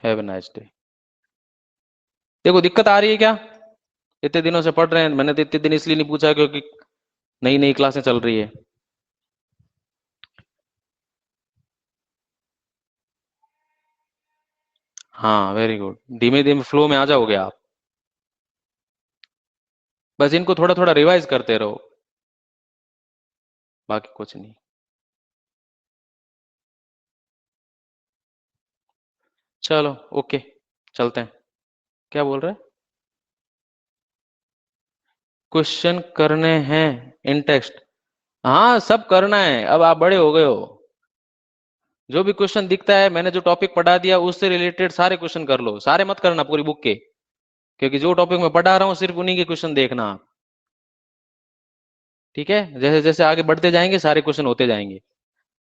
Have a nice day. देखो, दिक्कत आ रही है क्या? इतने दिनों से पढ़ रहे हैं, मैंने तो इतने दिन इसलिए नहीं पूछा क्योंकि नई नई क्लासें चल रही है। हाँ, वेरी गुड। धीमे धीमे फ्लो में आ जाओगे आप। बस इनको थोड़ा थोड़ा रिवाइज करते रहो, बाकी कुछ नहीं। चलो, ओके, चलते हैं। क्या बोल रहे हैं? क्वेश्चन करने हैं इन टेक्स्ट? हाँ, सब करना है। अब आप बड़े हो गए हो। जो भी क्वेश्चन दिखता है, मैंने जो टॉपिक पढ़ा दिया उससे रिलेटेड सारे क्वेश्चन कर लो। सारे मत करना पूरी बुक के, क्योंकि जो टॉपिक मैं पढ़ा रहा हूँ सिर्फ उन्हीं के क्वेश्चन देखना आप। ठीक है? जैसे जैसे आगे बढ़ते जाएंगे सारे क्वेश्चन होते जाएंगे।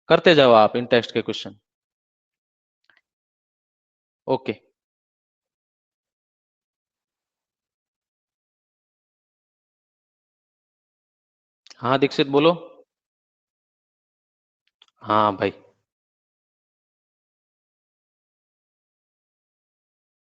करते जाओ आप इन टेक्स्ट के क्वेश्चन। ओके। हाँ दीक्षित, बोलो। हाँ भाई।